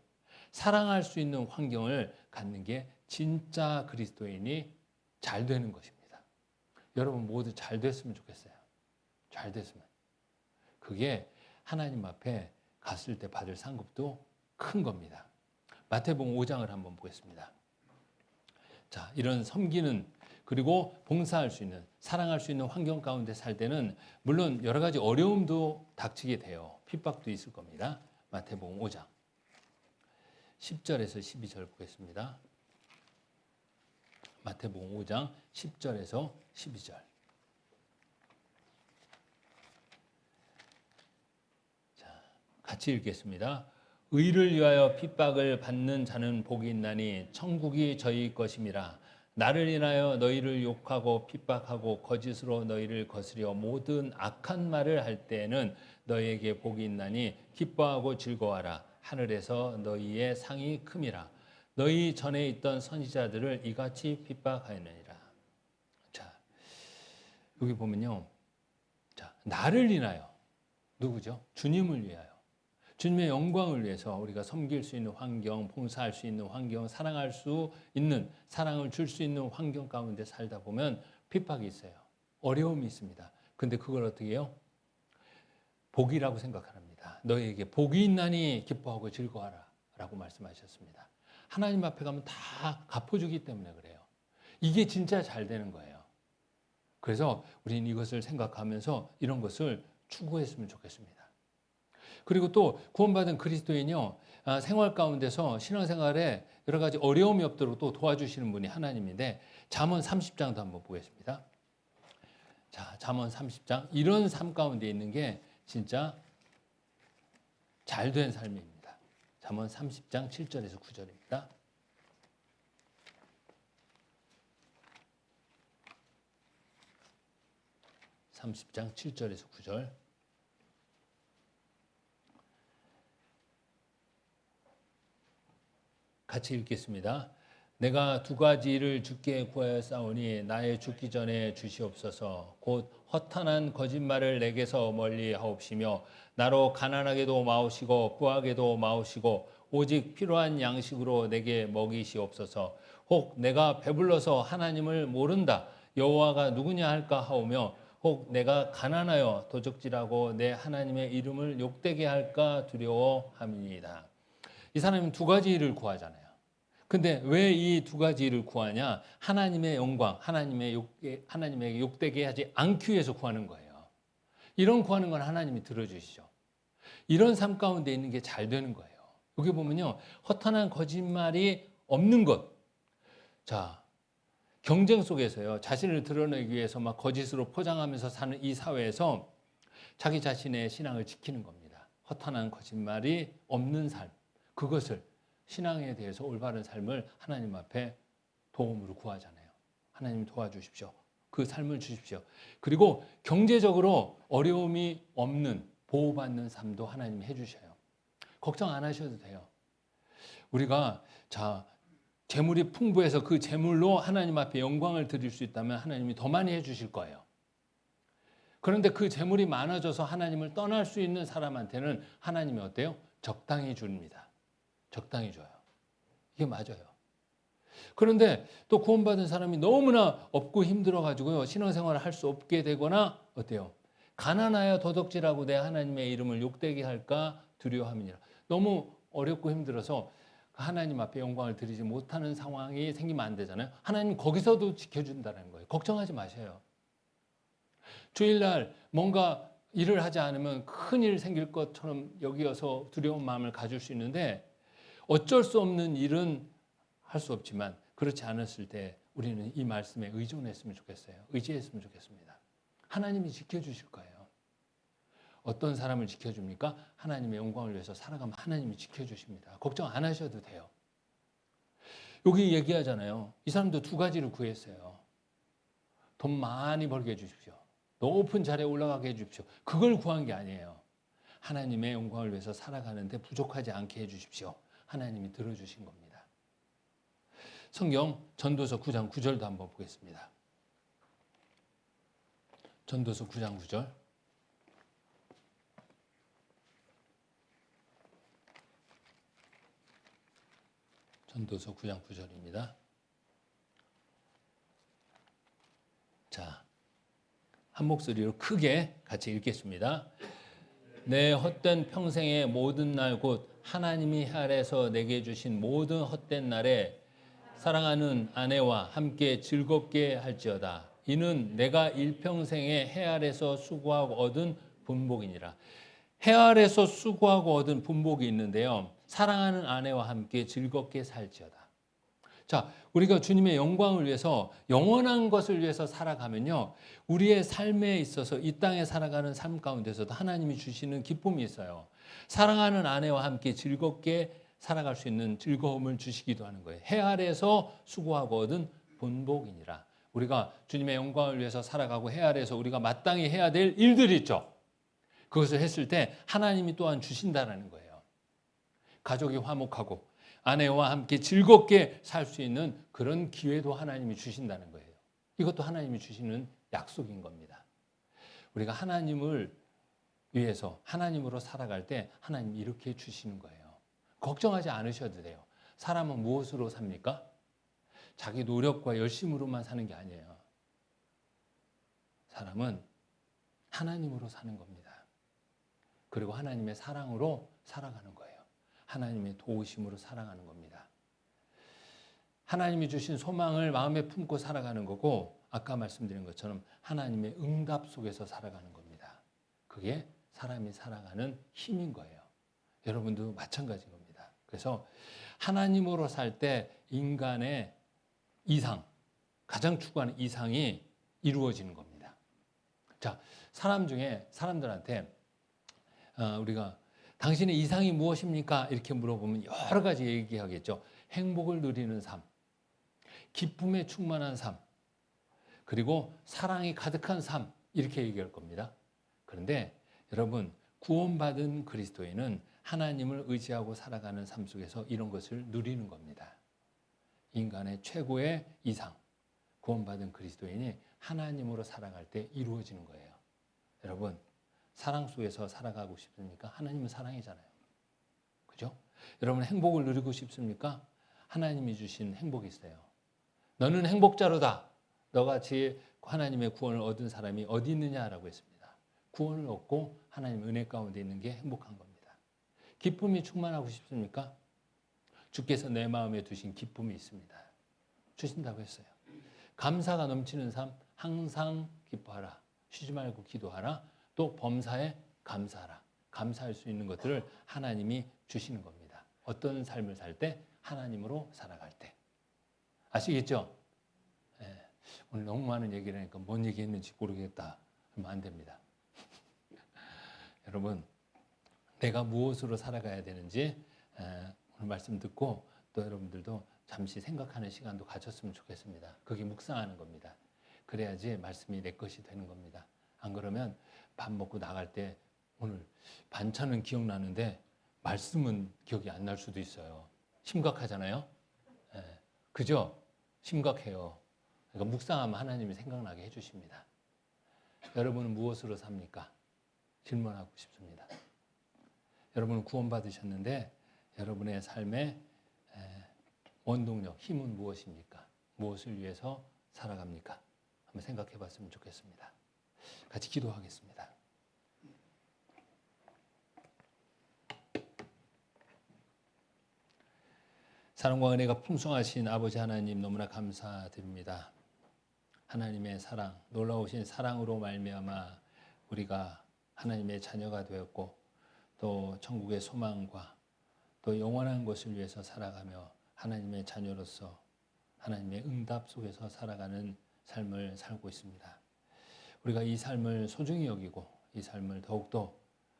사랑할 수 있는 환경을 갖는 게 진짜 그리스도인이 잘 되는 것입니다. 여러분 모두 잘 됐으면 좋겠어요. 잘 됐으면. 그게 하나님 앞에 갔을 때 받을 상급도 큰 겁니다. 마태복음 5장을 한번 보겠습니다. 자, 이런 섬기는 그리고 봉사할 수 있는, 사랑할 수 있는 환경 가운데 살 때는 물론 여러 가지 어려움도 닥치게 돼요. 핍박도 있을 겁니다. 마태복음 5장 10절에서 12절 보겠습니다. 마태복음 5장 10절에서 12절. 같이 읽겠습니다. 의를 위하여 핍박을 받는 자는 복이 있나니 천국이 저희 것임이라. 나를 인하여 너희를 욕하고 핍박하고 거짓으로 너희를 거스려 모든 악한 말을 할 때에는 너희에게 복이 있나니 기뻐하고 즐거워하라. 하늘에서 너희의 상이 큼이라. 너희 전에 있던 선지자들을 이같이 핍박하였느니라. 자, 여기 보면요. 자, 나를 인하여 누구죠? 주님을 위하여. 주님의 영광을 위해서 우리가 섬길 수 있는 환경, 봉사할 수 있는 환경, 사랑할 수 있는, 사랑을 줄 수 있는 환경 가운데 살다 보면 핍박이 있어요. 어려움이 있습니다. 근데 그걸 어떻게 해요? 복이라고 생각합니다. 너희에게 복이 있나니 기뻐하고 즐거워하라 라고 말씀하셨습니다. 하나님 앞에 가면 다 갚아주기 때문에 그래요. 이게 진짜 잘 되는 거예요. 그래서 우리는 이것을 생각하면서 이런 것을 추구했으면 좋겠습니다. 그리고 또 구원받은 그리스도인이요, 생활 가운데서 신앙생활에 여러 가지 어려움이 없도록 또 도와주시는 분이 하나님인데, 잠언 30장도 한번 보겠습니다. 자, 잠언 30장. 이런 삶 가운데 있는 게 진짜 잘된 삶입니다. 잠언 30장 7절에서 9절입니다. (30장) 7절에서 9절. 같이 읽겠습니다. 내가 두 가지를 주께 구하였사오니 나의 죽기 전에 주시옵소서. 곧 허탄한 거짓말을 내게서 멀리 하옵시며 나로 가난하게도 마오시고 부하게도 마오시고 오직 필요한 양식으로 내게 먹이시옵소서. 혹 내가 배불러서 하나님을 모른다 여호와가 누구냐 할까 하오며 혹 내가 가난하여 도적질하고 내 하나님의 이름을 욕되게 할까 두려워함이니이다. 이 사람은 두 가지 일을 구하잖아요. 근데 왜 이 두 가지 일을 구하냐? 하나님의 영광, 하나님에게 욕되게 하지 않기 위해서 구하는 거예요. 이런 구하는 건 하나님이 들어주시죠. 이런 삶 가운데 있는 게 잘 되는 거예요. 여기 보면요, 허탄한 거짓말이 없는 것. 자, 경쟁 속에서요, 자신을 드러내기 위해서 막 거짓으로 포장하면서 사는 이 사회에서 자기 자신의 신앙을 지키는 겁니다. 허탄한 거짓말이 없는 삶, 그것을 신앙에 대해서 올바른 삶을 하나님 앞에 도움으로 구하잖아요. 하나님 도와주십시오. 그 삶을 주십시오. 그리고 경제적으로 어려움이 없는 보호받는 삶도 하나님이 해주셔요. 걱정 안 하셔도 돼요. 우리가 재물이 풍부해서 그 재물로 하나님 앞에 영광을 드릴 수 있다면 하나님이 더 많이 해주실 거예요. 그런데 그 재물이 많아져서 하나님을 떠날 수 있는 사람한테는 하나님이 어때요? 적당히 줍니다. 적당히 줘요. 이게 맞아요. 그런데 또 구원받은 사람이 너무나 없고 힘들어가지고요, 신앙생활을 할 수 없게 되거나 어때요? 가난하여 도덕질하고 내 하나님의 이름을 욕되게 할까 두려워함이니라. 너무 어렵고 힘들어서 하나님 앞에 영광을 드리지 못하는 상황이 생기면 안 되잖아요. 하나님 거기서도 지켜준다는 거예요. 걱정하지 마세요. 주일날 뭔가 일을 하지 않으면 큰일 생길 것처럼 여기어서 두려운 마음을 가질 수 있는데, 어쩔 수 없는 일은 할 수 없지만 그렇지 않았을 때 우리는 이 말씀에 의존했으면 좋겠어요. 의지했으면 좋겠습니다. 하나님이 지켜주실 거예요. 어떤 사람을 지켜줍니까? 하나님의 영광을 위해서 살아가면 하나님이 지켜주십니다. 걱정 안 하셔도 돼요. 여기 얘기하잖아요. 이 사람도 두 가지를 구했어요. 돈 많이 벌게 해주십시오. 높은 자리에 올라가게 해주십시오. 그걸 구한 게 아니에요. 하나님의 영광을 위해서 살아가는데 부족하지 않게 해주십시오. 하나님이 들어주신 겁니다. 성경 전도서 9장 9절도 한번 보겠습니다. 전도서 9장 9절. 전도서 9장 9절입니다. 자, 한 목소리로 크게 같이 읽겠습니다. 내 헛된 평생의 모든 날 곧 하나님이 헤아려서 내게 주신 모든 헛된 날에 사랑하는 아내와 함께 즐겁게 할지어다. 이는 내가 일평생에 헤아려서 수고하고 얻은 분복이니라. 헤아려서 수고하고 얻은 분복이 있는데요, 사랑하는 아내와 함께 즐겁게 살지어다. 자, 우리가 주님의 영광을 위해서, 영원한 것을 위해서 살아가면요, 우리의 삶에 있어서 이 땅에 살아가는 삶 가운데서도 하나님이 주시는 기쁨이 있어요. 사랑하는 아내와 함께 즐겁게 살아갈 수 있는 즐거움을 주시기도 하는 거예요. 헤아려서 수고하고 얻은 본복이니라. 우리가 주님의 영광을 위해서 살아가고 해 아래에서 우리가 마땅히 해야 될 일들이 있죠. 그것을 했을 때 하나님이 또한 주신다라는 거예요. 가족이 화목하고 아내와 함께 즐겁게 살 수 있는 그런 기회도 하나님이 주신다는 거예요. 이것도 하나님이 주시는 약속인 겁니다. 우리가 하나님을 위해서 하나님으로 살아갈 때 하나님이 이렇게 주시는 거예요. 걱정하지 않으셔도 돼요. 사람은 무엇으로 삽니까? 자기 노력과 열심으로만 사는 게 아니에요. 사람은 하나님으로 사는 겁니다. 그리고 하나님의 사랑으로 살아가는 거예요. 하나님의 도우심으로 살아가는 겁니다. 하나님이 주신 소망을 마음에 품고 살아가는 거고, 아까 말씀드린 것처럼 하나님의 응답 속에서 살아가는 겁니다. 그게 사람이 살아가는 힘인 거예요. 여러분도 마찬가지인 겁니다. 그래서 하나님으로 살 때 인간의 이상, 가장 추구하는 이상이 이루어지는 겁니다. 자, 사람 중에 사람들한테 우리가 당신의 이상이 무엇입니까? 이렇게 물어보면 여러 가지 얘기하겠죠. 행복을 누리는 삶, 기쁨에 충만한 삶, 그리고 사랑이 가득한 삶, 이렇게 얘기할 겁니다. 그런데 여러분, 구원받은 그리스도인은 하나님을 의지하고 살아가는 삶 속에서 이런 것을 누리는 겁니다. 인간의 최고의 이상, 구원받은 그리스도인이 하나님으로 살아갈 때 이루어지는 거예요. 여러분, 사랑 속에서 살아가고 싶습니까? 하나님은 사랑이잖아요. 그죠? 여러분, 행복을 누리고 싶습니까? 하나님이 주신 행복이 있어요. 너는 행복자로다. 너같이 하나님의 구원을 얻은 사람이 어디 있느냐라고 했습니다. 구원을 얻고 하나님의 은혜 가운데 있는 게 행복한 겁니다. 기쁨이 충만하고 싶습니까? 주께서 내 마음에 두신 기쁨이 있습니다. 주신다고 했어요. 감사가 넘치는 삶, 항상 기뻐하라. 쉬지 말고 기도하라. 또 범사에 감사하라. 감사할 수 있는 것들을 하나님이 주시는 겁니다. 어떤 삶을 살 때? 하나님으로 살아갈 때. 아시겠죠? 네. 오늘 너무 많은 얘기를 하니까 뭔 얘기했는지 모르겠다. 그러면 안 됩니다. 여러분, 내가 무엇으로 살아가야 되는지 오늘 말씀 듣고 또 여러분들도 잠시 생각하는 시간도 가졌으면 좋겠습니다. 그게 묵상하는 겁니다. 그래야지 말씀이 내 것이 되는 겁니다. 안 그러면 밥 먹고 나갈 때 오늘 반찬은 기억나는데 말씀은 기억이 안 날 수도 있어요. 심각하잖아요. 네. 그죠? 심각해요. 그러니까 묵상하면 하나님이 생각나게 해주십니다. 여러분은 무엇으로 삽니까? 질문하고 싶습니다. 여러분은 구원받으셨는데 여러분의 삶의 원동력, 힘은 무엇입니까? 무엇을 위해서 살아갑니까? 한번 생각해 봤으면 좋겠습니다. 같이 기도하겠습니다. 사랑과 은혜가 풍성하신 아버지 하나님 너무나 감사드립니다. 하나님의 사랑, 놀라우신 사랑으로 말미암아 우리가 하나님의 자녀가 되었고 또 천국의 소망과 또 영원한 것을 위해서 살아가며 하나님의 자녀로서 하나님의 응답 속에서 살아가는 삶을 살고 있습니다. 우리가 이 삶을 소중히 여기고 이 삶을 더욱더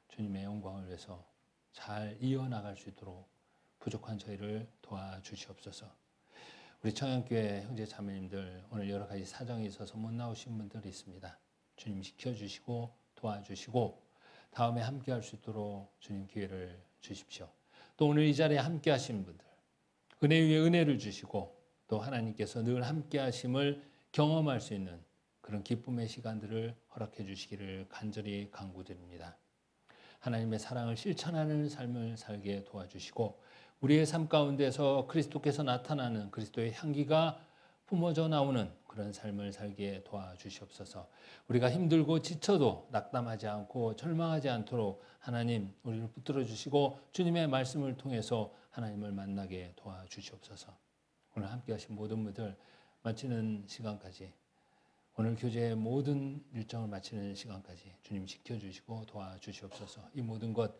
주님의 영광을 위해서 잘 이어나갈 수 있도록 부족한 저희를 도와주시옵소서. 우리 청양교회 형제 자매님들 오늘 여러 가지 사정이 있어서 못 나오신 분들이 있습니다. 주님 지켜주시고 도와주시고 다음에 함께 할 수 있도록 주님 기회를 주십시오. 또 오늘 이 자리에 함께 하시는 분들 은혜 위에 은혜를 주시고 또 하나님께서 늘 함께 하심을 경험할 수 있는 그런 기쁨의 시간들을 허락해 주시기를 간절히 간구드립니다. 하나님의 사랑을 실천하는 삶을 살게 도와주시고 우리의 삶 가운데서 그리스도께서 나타나는 그리스도의 향기가 품어져 나오는 그런 삶을 살게 도와주시옵소서. 우리가 힘들고 지쳐도 낙담하지 않고 절망하지 않도록 하나님 우리를 붙들어 주시고 주님의 말씀을 통해서 하나님을 만나게 도와주시옵소서. 오늘 함께 하신 모든 분들 마치는 시간까지 오늘 교제의 모든 일정을 마치는 시간까지 주님 지켜주시고 도와주시옵소서. 이 모든 것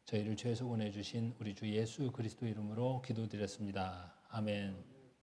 저희를 죄에서 구원해 주신 우리 주 예수 그리스도 이름으로 기도드렸습니다. 아멘.